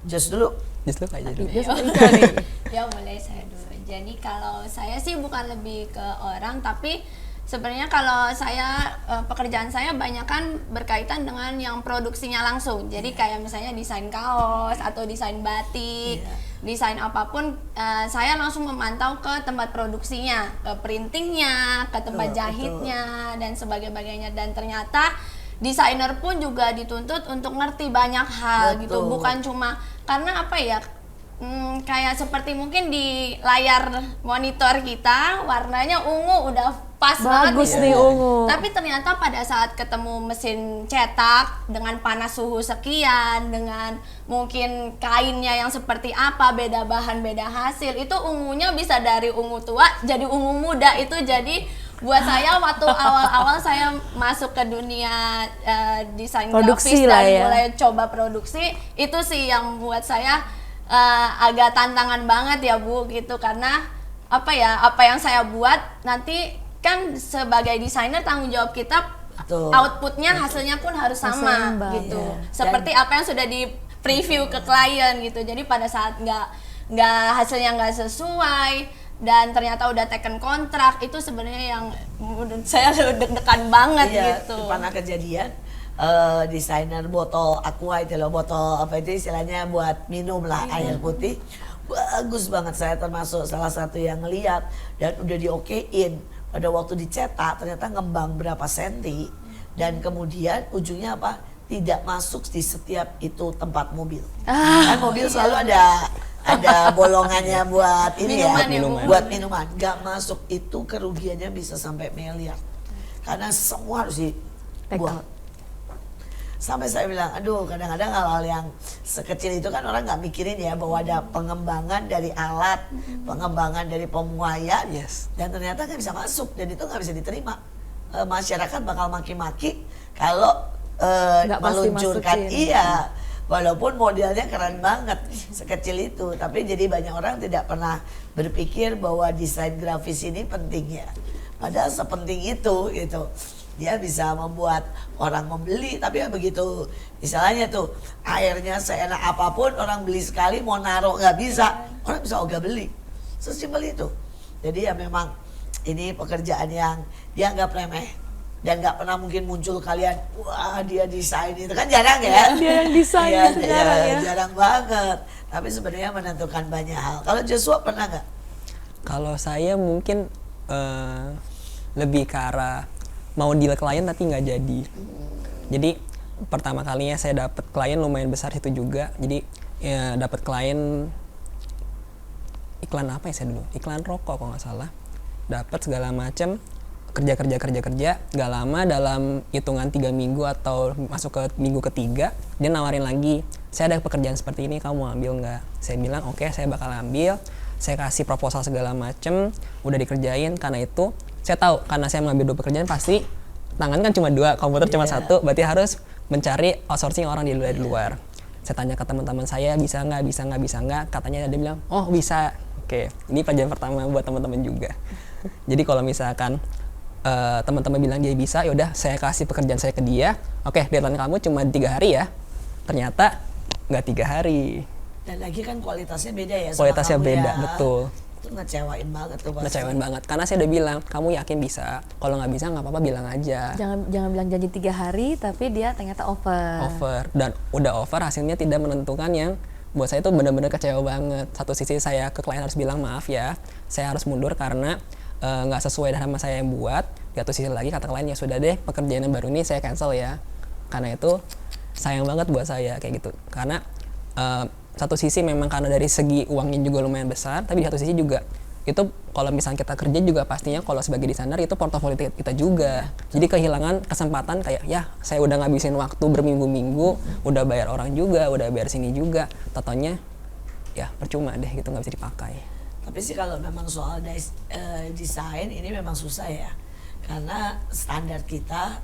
Just dulu. Justru kayak gitu. Dia sama Ica nih. Ya mulai saya dulu. Jadi kalau saya sih bukan lebih ke orang, tapi sebenarnya kalau saya pekerjaan saya banyak kan berkaitan dengan yang produksinya langsung. Jadi kayak misalnya desain kaos atau desain batik, desain apapun, saya langsung memantau ke tempat produksinya, ke printingnya, ke tempat jahitnya dan sebagainya. Dan ternyata desainer pun juga dituntut untuk ngerti banyak hal gitu, bukan cuma karena apa ya, kayak seperti mungkin di layar monitor kita warnanya ungu udah pas Bagus banget nih gitu. ungu. Tapi ternyata pada saat ketemu mesin cetak dengan panas suhu sekian, dengan mungkin kainnya yang seperti apa, beda bahan beda hasil, itu ungunya bisa dari ungu tua jadi ungu muda. Itu jadi buat saya waktu awal-awal saya masuk ke dunia desain Produksi grafis lah dan ya. mulai coba produksi, itu sih yang buat saya agak tantangan banget ya Bu gitu, karena apa yang saya buat nanti kan sebagai desainer tanggung jawab kita outputnya hasilnya pun harus sama Seimbang. gitu, Iya. seperti apa yang sudah di preview ke klien gitu. Jadi pada saat nggak hasilnya nggak sesuai dan ternyata udah taken kontrak, itu sebenarnya yang menurut saya deg-degan banget gitu. Pernah kejadian desainer botol aqua itu loh, botol apa itu istilahnya buat minum lah, air putih, bagus banget. Saya termasuk salah satu yang ngeliat dan udah diokein. Pada waktu dicetak ternyata ngembang berapa senti dan kemudian ujungnya apa, tidak masuk di setiap itu tempat mobil. Kan mobil selalu ada bolongannya buat ini Minuman ya, ya, Bu? buat minuman. Gak masuk, itu kerugiannya bisa sampai miliar karena semua harus dibuang. Sampai saya bilang, aduh, kadang-kadang hal-hal yang sekecil itu kan orang nggak mikirin ya, bahwa ada pengembangan dari alat, pengembangan dari pemuaian, dan ternyata nggak bisa masuk dan itu nggak bisa diterima. Masyarakat bakal maki-maki kalau Nggak pasti meluncurkan, masukin. iya, walaupun modelnya keren banget sekecil itu, tapi jadi banyak orang tidak pernah berpikir bahwa desain grafis ini pentingnya. Padahal sepenting itu gitu. Dia bisa membuat orang membeli, tapi ya begitu misalnya tuh airnya seenak apapun orang beli sekali, mau naruh nggak bisa, orang bisa ogah beli, sesimpel itu. Jadi ya memang ini pekerjaan yang dianggap remeh dan nggak pernah mungkin muncul kalian, wah dia desain itu, kan jarang ya. Dia yang desain Iya, sekarang ya. jarang banget, tapi sebenarnya menentukan banyak hal. Kalau Joshua pernah nggak? Kalau saya mungkin lebih ke arah mau deal klien tapi nggak jadi. Jadi pertama kalinya saya dapat klien lumayan besar situ juga. Jadi ya, dapat klien iklan apa ya saya dulu? Iklan rokok kalau nggak salah. Dapat segala macam, kerja. Nggak lama, dalam hitungan 3 minggu atau masuk ke minggu ketiga, dia nawarin lagi, saya ada pekerjaan seperti ini, kamu mau ambil nggak? Saya bilang oke, saya bakal ambil. Saya kasih proposal segala macem, udah dikerjain. Karena itu saya tahu, karena saya mengambil 2 pekerjaan pasti tangan kan cuma 2, komputer cuma 1, berarti harus mencari outsourcing orang di luar. Saya tanya ke teman-teman saya, bisa nggak? Katanya dia bilang, oh bisa. Oke, ini pelajaran pertama buat teman-teman juga. Jadi kalau misalkan teman-teman bilang dia bisa, yaudah saya kasih pekerjaan saya ke dia. Oke, deadline kamu cuma 3 hari ya. Ternyata nggak 3 hari. Dan lagi kan kualitasnya beda ya. Kualitasnya sama kamu beda, ya. betul. Itu ngecewain banget tuh pasti. Ngecewain banget, karena saya udah bilang, kamu yakin bisa? Kalau nggak bisa nggak apa-apa, bilang aja. Jangan bilang janji 3 hari tapi dia ternyata over. Dan udah over, hasilnya tidak menentukan, yang buat saya itu benar-benar kecewa banget. Satu sisi saya ke klien harus bilang maaf ya, saya harus mundur karena nggak sesuai dengan saya yang buat. Di satu sisi lagi kata klien, ya sudah deh, pekerjaan yang baru ini saya cancel ya. Karena itu sayang banget buat saya kayak gitu. Karena satu sisi memang karena dari segi uangnya juga lumayan besar, tapi di satu sisi juga itu kalau misalnya kita kerja juga pastinya kalau sebagai desainer itu portofolio kita juga. Jadi kehilangan kesempatan kayak, ya saya udah ngabisin waktu berminggu-minggu, udah bayar orang juga, udah bayar sini juga, totonya ya percuma deh gitu, nggak bisa dipakai. Tapi sih kalau memang soal desain ini memang susah ya, karena standar kita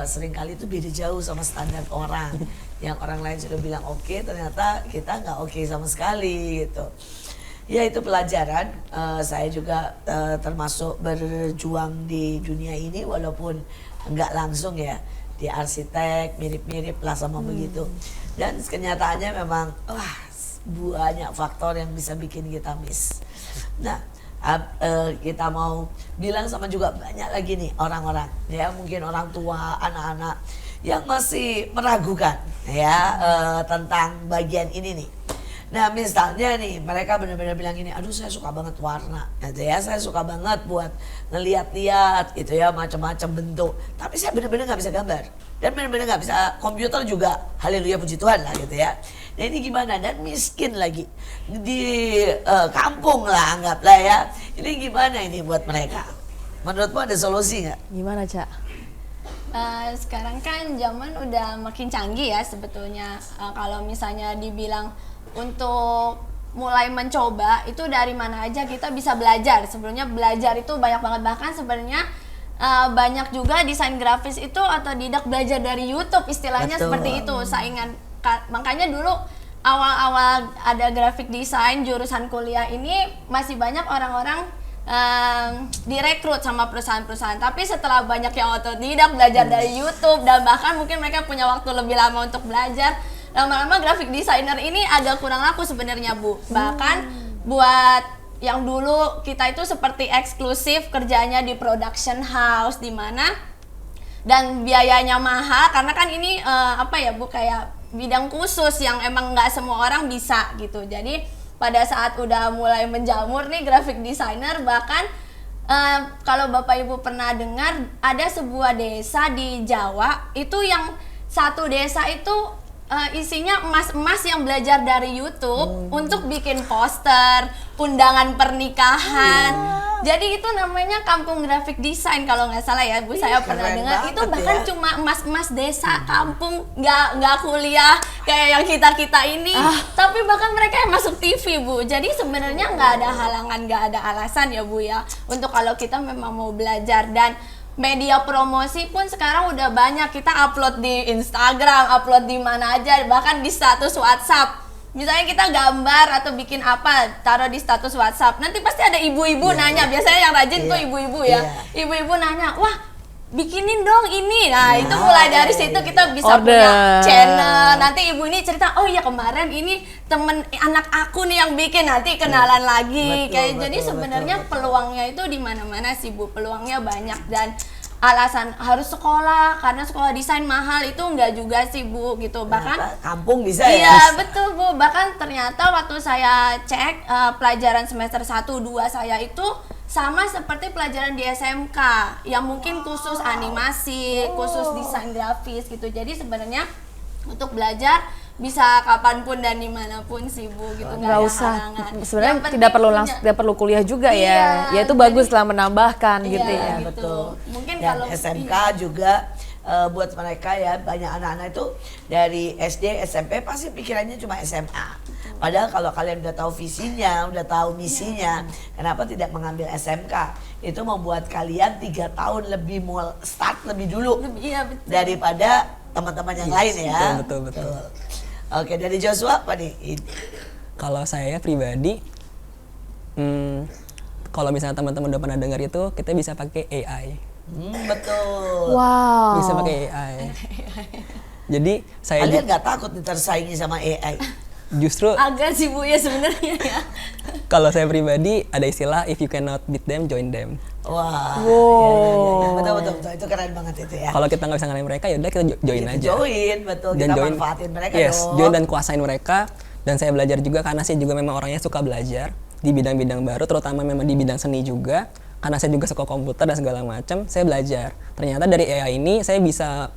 seringkali itu beda jauh sama standar orang. Yang orang lain sudah bilang oke, ternyata kita nggak oke sama sekali gitu. Ya itu pelajaran. Saya juga termasuk berjuang di dunia ini walaupun nggak langsung ya, di arsitek mirip-mirip lah sama begitu. Dan kenyataannya memang wah banyak faktor yang bisa bikin kita miss. Nah, kita mau bilang sama juga banyak lagi nih orang-orang ya, mungkin orang tua, anak-anak yang masih meragukan ya tentang bagian ini nih. Nah misalnya nih mereka benar-benar bilang gini, aduh saya suka banget warna gitu ya, saya suka banget buat ngeliat-liat gitu ya macam-macam bentuk, tapi saya benar-benar nggak bisa gambar dan benar-benar nggak bisa komputer juga, haleluya puji Tuhan lah gitu ya. Nah ini gimana, dan miskin lagi di kampung lah anggaplah ya, ini gimana ini buat mereka? Menurutmu ada solusi nggak? Gimana, Cak? Sekarang kan zaman udah makin canggih ya sebetulnya. Kalau misalnya dibilang untuk mulai mencoba itu dari mana aja kita bisa belajar. Sebenarnya belajar itu banyak banget, bahkan sebenarnya banyak juga desain grafis itu otodidak belajar dari YouTube istilahnya. Betul. Seperti itu saingan. Makanya dulu awal-awal ada graphic design jurusan kuliah ini masih banyak orang-orang direkrut sama perusahaan-perusahaan, tapi setelah banyak yang otodidak belajar dari YouTube dan bahkan mungkin mereka punya waktu lebih lama untuk belajar, lama-lama graphic designer ini agak kurang laku sebenarnya Bu. Bahkan buat yang dulu kita itu seperti eksklusif kerjanya di production house di mana dan biayanya mahal karena kan ini apa ya Bu, kayak bidang khusus yang emang nggak semua orang bisa gitu. Jadi pada saat udah mulai menjamur nih graphic designer, bahkan kalau Bapak Ibu pernah dengar ada sebuah desa di Jawa itu yang satu desa itu isinya emas-emas yang belajar dari YouTube untuk bikin poster, undangan pernikahan. Jadi itu namanya kampung graphic design kalau nggak salah ya Bu, saya pernah keren dengar. banget Itu bahkan ya. cuma emas-emas desa kampung, nggak kuliah kayak yang kita ini, tapi bahkan mereka yang masuk TV Bu. Jadi sebenarnya nggak ada halangan, nggak ada alasan ya Bu ya untuk kalau kita memang mau belajar. Dan media promosi pun sekarang udah banyak, kita upload di Instagram, upload di mana aja, bahkan di status WhatsApp. Misalnya kita gambar atau bikin apa, taruh di status WhatsApp, nanti pasti ada ibu-ibu nanya, biasanya yang rajin tuh ibu-ibu ya. Ibu-ibu nanya, wah bikinin dong ini. Nah itu mulai dari situ kita bisa Order. punya channel. Nanti ibu ini cerita, oh iya kemarin ini temen anak aku nih yang bikin, nanti kenalan lagi. Betul, Kayak betul, jadi sebenarnya betul. peluangnya itu di mana-mana sih Bu, peluangnya banyak. Dan alasan harus sekolah karena sekolah desain mahal itu enggak juga sih Bu gitu. Bahkan Kampung bisa iya ya? betul Bu, bahkan ternyata waktu saya cek pelajaran semester 1-2 saya itu sama seperti pelajaran di SMK yang mungkin khusus animasi, khusus desain grafis gitu. Jadi sebenarnya untuk belajar bisa kapanpun dan dimanapun sih Bu gitu, Nggak ada usah, halangan. sebenarnya Yang penting tidak perlu punya- tidak perlu kuliah juga Iya, ya. Ya itu jadi- bagus lah menambahkan Iya, gitu ya. gitu. Betul. Mungkin Dan kalau SMK iya. juga buat mereka ya, banyak anak-anak itu dari SD, SMP pasti pikirannya cuma SMA. Padahal kalau kalian udah tahu visinya, udah tahu misinya, kenapa tidak mengambil SMK? Itu membuat kalian 3 tahun lebih mau start lebih dulu Iya betul. daripada teman-teman yang lain ya. betul. Oke, dari Joshua apa nih? Kalau saya pribadi, kalau misalnya teman-teman udah pernah dengar itu, kita bisa pakai AI. Betul. Wow. Bisa pakai AI. Jadi saya Kalian nggak takut nih tersaingi sama AI? justru Agak sih Bu ya sebenarnya ya. kalau saya pribadi ada istilah if you cannot beat them, join them. Wah, Wow. iya. Betul, itu keren banget itu ya. Kalau kita nggak bisa ngalahin mereka, ya udah kita join Kita aja. Join, betul. Dan Kita join, manfaatin mereka yes, dong. join dan kuasain mereka. Dan saya belajar juga karena saya juga memang orangnya suka belajar di bidang-bidang baru, terutama memang di bidang seni juga. Karena saya juga suka komputer dan segala macam, saya belajar. Ternyata dari AI ini saya bisa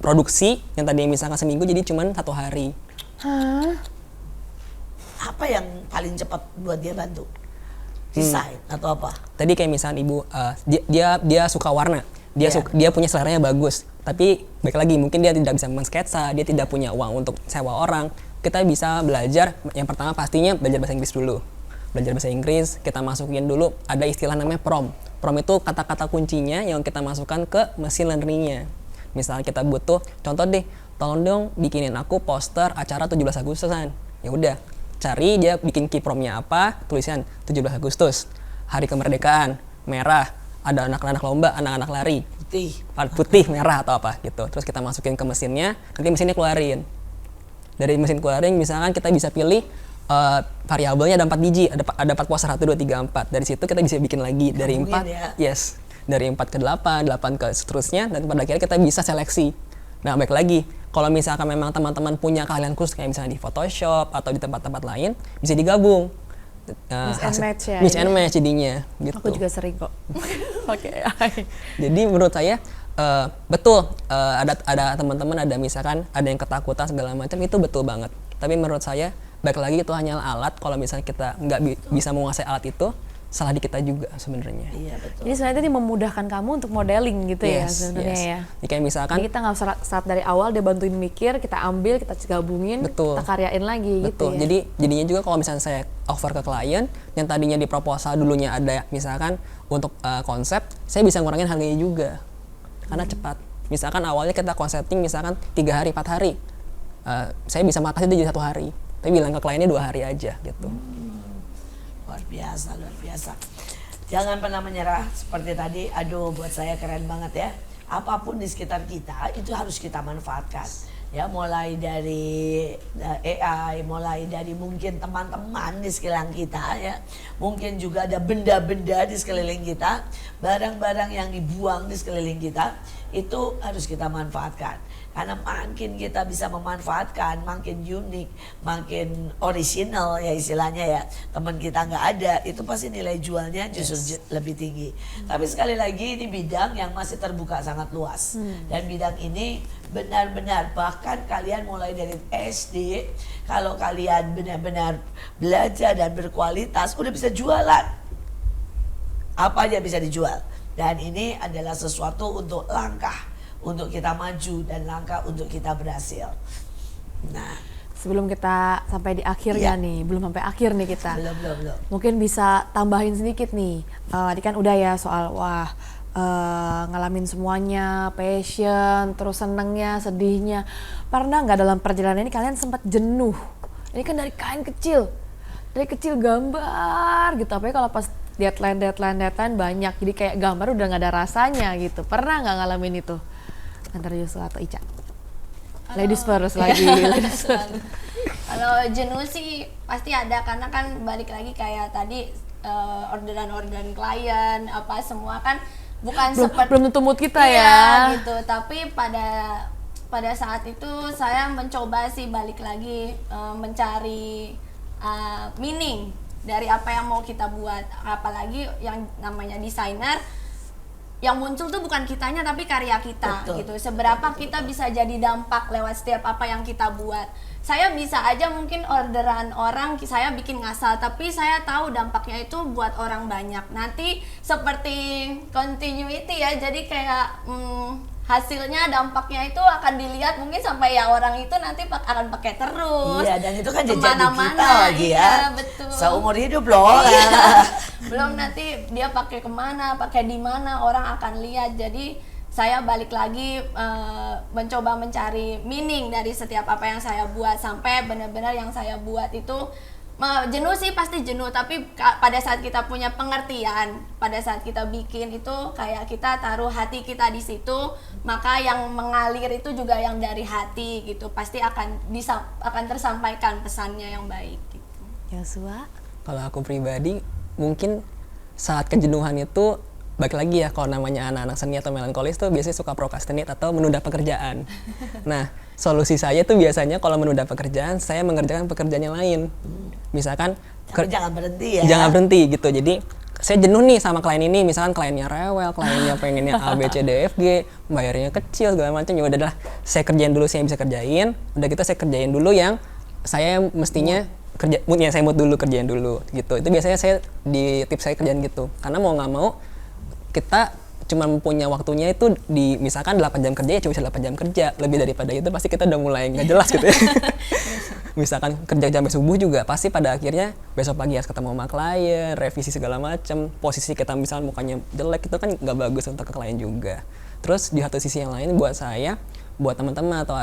produksi yang tadi misalkan seminggu jadi cuman 1 hari. Apa yang paling cepat buat dia bantu? Desain atau apa? Tadi kayak misalnya ibu, dia suka warna, Iya. dia punya seleranya bagus. Tapi baik lagi mungkin dia tidak bisa mensketsa, dia tidak punya uang untuk sewa orang. Kita bisa belajar. Yang pertama pastinya belajar bahasa Inggris dulu. Belajar bahasa Inggris, kita masukin dulu ada istilah namanya prompt. Prompt itu kata-kata kuncinya yang kita masukkan ke mesin learning-nya. Misalnya kita butuh, contoh deh, tolong dong bikinin aku poster acara 17 Agustusan. Ya udah, cari dia bikin key prompt-nya apa, tulisan 17 Agustus, hari kemerdekaan, merah, ada anak-anak lomba, anak-anak lari, putih, merah atau apa gitu. Terus kita masukin ke mesinnya, nanti mesinnya keluarin. Dari mesin keluarin misalkan kita bisa pilih variabelnya ada 4 biji, ada 4 poster 1, 2, 3, 4. Dari situ kita bisa bikin lagi dari Gabungin 4, ya. yes, dari 4 ke 8, 8 ke seterusnya, dan pada akhirnya kita bisa seleksi. Nah, baik lagi, kalau misalkan memang teman-teman punya keahlian khusus kayak misalnya di Photoshop atau di tempat-tempat lain, bisa digabung. Mix and match ya, Mix ini. and match jadinya, gitu. Aku juga sering kok. Oke. Jadi menurut saya betul, ada teman-teman ada misalkan ada yang ketakutan segala macam, itu betul banget. Tapi menurut saya baik lagi itu hanyalah alat. Kalau misalnya kita nggak bisa menguasai alat itu, salah di kita juga sebenarnya. Iya betul. Jadi sebenarnya itu memudahkan kamu untuk modeling gitu ya sebenarnya ya. Jadi kayak misalkan Jadi kita nggak usah start dari awal, dia bantuin mikir, kita ambil, kita gabungin, Betul. kita karyain lagi gitu betul. ya. Jadi jadinya juga kalau misalnya saya offer ke klien yang tadinya di proposal dulunya ada misalkan untuk konsep, saya bisa ngurangin harganya juga karena cepat. Misalkan awalnya kita konsepting misalkan 3 hari, 4 hari, saya bisa mengatasi itu jadi 1 hari. Tapi bilang ke kliennya 2 hari aja gitu. Luar biasa, luar biasa. Jangan pernah menyerah seperti tadi. Aduh, buat saya keren banget ya. Apapun di sekitar kita itu harus kita manfaatkan. Ya, mulai dari AI, mulai dari mungkin teman-teman di sekeliling kita ya. Mungkin juga ada benda-benda di sekeliling kita, barang-barang yang dibuang di sekeliling kita, itu harus kita manfaatkan. Karena makin kita bisa memanfaatkan, makin unik, makin original ya istilahnya ya. Teman kita nggak ada, itu pasti nilai jualnya justru lebih tinggi. Tapi sekali lagi ini bidang yang masih terbuka sangat luas. Dan bidang ini benar-benar bahkan kalian mulai dari SD, kalau kalian benar-benar belajar dan berkualitas, udah bisa jualan. Apa aja bisa dijual. Dan ini adalah sesuatu untuk langkah. Untuk kita maju dan langkah untuk kita berhasil. Nah, sebelum kita sampai di akhirnya Iya. nih, belum sampai akhir nih kita. belum. Mungkin bisa tambahin sedikit nih. Tadi kan udah ya soal ngalamin semuanya, passion, terus senengnya, sedihnya. Pernah nggak dalam perjalanan ini kalian sempat jenuh? Ini kan dari kain kecil, dari kecil gambar gitu. Apalagi kalau pas deadline banyak, jadi kayak gambar udah nggak ada rasanya gitu. Pernah nggak ngalamin itu? Antara Yusuf atau Ica? Ladies first lagi. Ladies first. Kalau jenuh sih pasti ada, karena kan balik lagi kayak tadi orderan klien apa semua kan bukan seperti belum tentu mood kita iya, ya. gitu. Tapi pada saat itu saya mencoba sih balik lagi mencari meaning dari apa yang mau kita buat, apalagi yang namanya desainer. Yang muncul tuh bukan kitanya tapi karya kita. Betul. Gitu. Seberapa kita bisa jadi dampak lewat setiap apa yang kita buat. Saya bisa aja mungkin orderan orang saya bikin ngasal, tapi saya tahu dampaknya itu buat orang banyak. Nanti seperti continuity ya, jadi kayak hasilnya, dampaknya itu akan dilihat mungkin sampai ya orang itu nanti akan pakai terus. Iya, dan itu kan jejak di kemana-mana. kita lagi ya. Iya, betul. Seumur hidup loh. Belum nanti dia pakai kemana, pakai di mana, orang akan lihat. Jadi saya balik lagi mencoba mencari meaning dari setiap apa yang saya buat, sampai benar-benar yang saya buat itu jenuh sih pasti jenuh, tapi pada saat kita punya pengertian, pada saat kita bikin itu kayak kita taruh hati kita di situ, maka yang mengalir itu juga yang dari hati gitu, pasti akan tersampaikan pesannya yang baik gitu. Yosua? Kalau aku pribadi mungkin saat kejenuhan itu balik lagi ya, kalau namanya anak-anak seni atau melankolis tuh biasanya suka procrastinate atau menunda pekerjaan. Nah, solusi saya tuh biasanya kalau menunda pekerjaan, saya mengerjakan pekerjaan yang lain. Misalkan Tapi jangan berhenti ya. jangan berhenti gitu. Jadi saya jenuh nih sama klien ini, misalkan kliennya rewel, kliennya pengennya A, B, C, D, F, G, bayarnya kecil segala macam. Ya udahlah, saya kerjain dulu sih yang bisa kerjain. Udah gitu saya kerjain dulu yang saya mestinya moodnya saya mood dulu, kerjain dulu gitu. Itu biasanya saya di tips saya kerjaan gitu. Karena mau nggak mau kita cuma punya waktunya itu di misalkan 8 jam kerja ya cuma bisa 8 jam kerja. Lebih daripada itu pasti kita udah mulai nggak jelas gitu ya. Misalkan kerja sampai subuh juga pasti pada akhirnya besok pagi harus ketemu sama klien, revisi segala macam. Posisi kita misalnya mukanya jelek itu kan nggak bagus untuk ke klien juga. Terus di satu sisi yang lain buat saya, buat teman-teman atau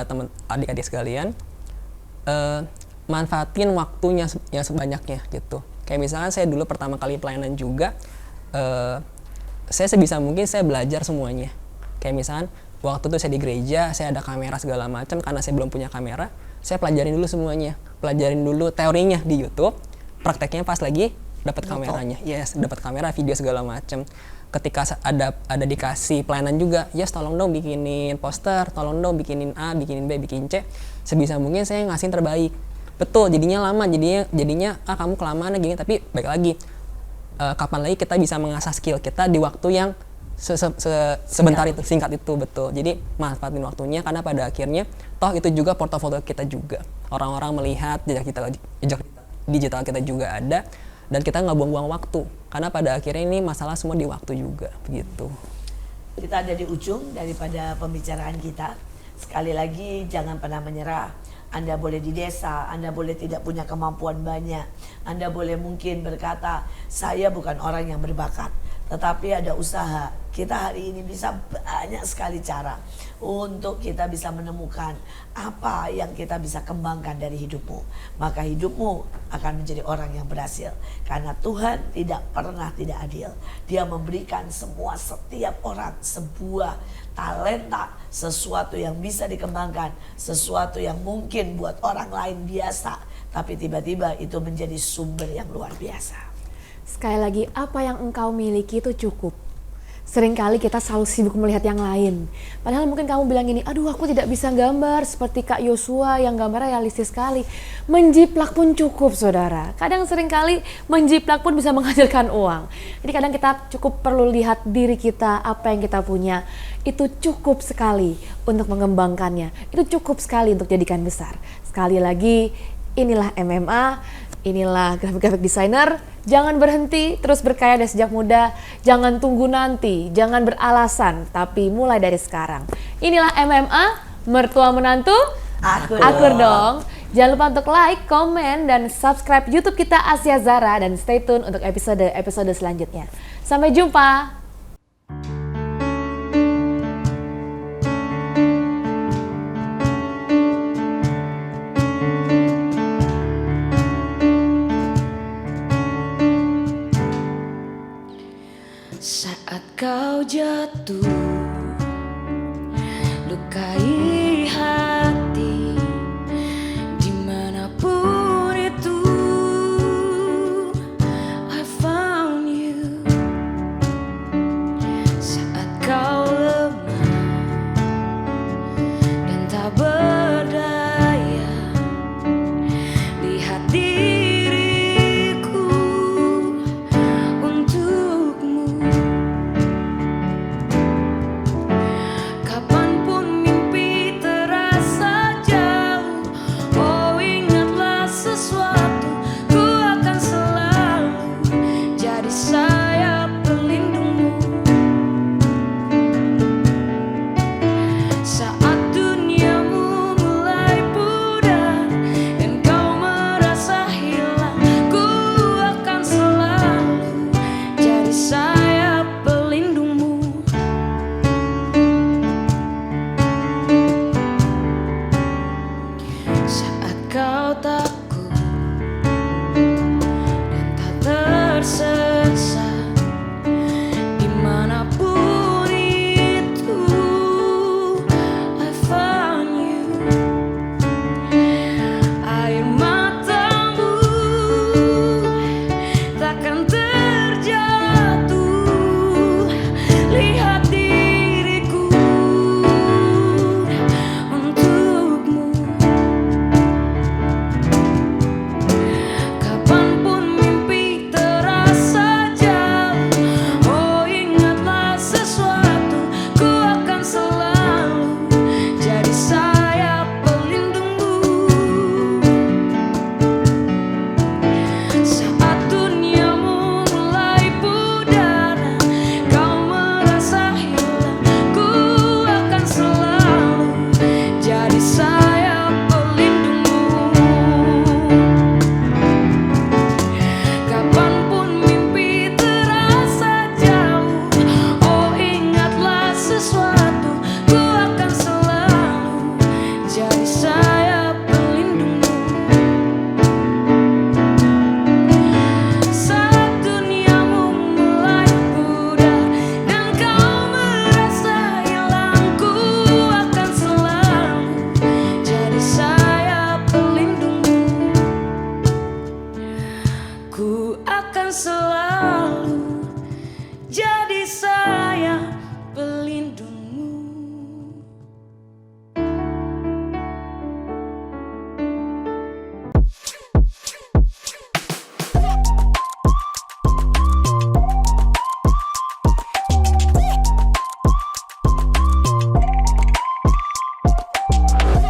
adik-adik sekalian, manfaatin waktunya yang sebanyaknya gitu. Kayak misalkan saya dulu pertama kali pelayanan juga, saya sebisa mungkin saya belajar semuanya. Kayak misalkan waktu itu saya di gereja, saya ada kamera segala macam, karena saya belum punya kamera, saya pelajarin dulu semuanya. pelajarin dulu teorinya di YouTube, prakteknya pas lagi dapat kameranya. Yes, dapat kamera, video segala macem. Ketika ada dikasih pelayanan juga, yes tolong dong bikinin poster, tolong dong bikinin A, bikinin B, bikin C. Sebisa mungkin saya ngasih yang terbaik. Betul, jadinya lama, jadinya kamu kelamaan gini, tapi baik lagi. Kapan lagi kita bisa mengasah skill kita di waktu yang sebentar itu, singkat itu, betul. Jadi manfaatin waktunya, karena pada akhirnya toh itu juga portofolio kita juga. Orang-orang melihat jejak digital kita juga ada, dan kita nggak buang-buang waktu, karena pada akhirnya ini masalah semua di waktu juga, begitu. Kita ada di ujung daripada pembicaraan kita. Sekali lagi jangan pernah menyerah. Anda boleh di desa, Anda boleh tidak punya kemampuan banyak, Anda boleh mungkin berkata, saya bukan orang yang berbakat, tetapi ada usaha. Kita hari ini bisa banyak sekali cara untuk kita bisa menemukan apa yang kita bisa kembangkan dari hidupmu. Maka hidupmu akan menjadi orang yang berhasil. Karena Tuhan tidak pernah tidak adil. Dia memberikan setiap orang sebuah talenta, sesuatu yang bisa dikembangkan, sesuatu yang mungkin buat orang lain biasa, tapi tiba-tiba itu menjadi sumber yang luar biasa. Sekali lagi, apa yang engkau miliki itu cukup. Seringkali kita selalu sibuk melihat yang lain. Padahal mungkin kamu bilang gini, aduh aku tidak bisa gambar seperti Kak Yosua yang gambarnya realistis sekali. Menjiplak pun cukup, saudara. Kadang seringkali menjiplak pun bisa menghasilkan uang. Jadi kadang kita cukup perlu lihat diri kita, apa yang kita punya. Itu cukup sekali untuk mengembangkannya. Itu cukup sekali untuk jadikan besar. Sekali lagi, inilah MMA, inilah grafik designer. Jangan berhenti, terus berkarya dari sejak muda. Jangan tunggu nanti, jangan beralasan, tapi mulai dari sekarang. Inilah MMA, mertua menantu, akur dong. Jangan lupa untuk like, komen, dan subscribe YouTube kita Asia Zara, dan stay tune untuk episode selanjutnya. Sampai jumpa. Saat kau jatuh, lukai hati dimanapun itu, I found you. Saat kau lemah dan tak berdaya, lihat diriku untukmu. Kapanpun mimpi terasa jauh, oh ingatlah sesuatu, ku akan selalu jadi sayap pelindungmu. Saat duniamu mulai pudar dan kau merasa hilang, ku akan selalu jadi sayap pelindungmu. Saat kau takut dan tak tersesat, dimanapun itu, I found you. Air matamu takkan terjatuh, lihat diriku untukmu. Kapanpun mimpi terasa love.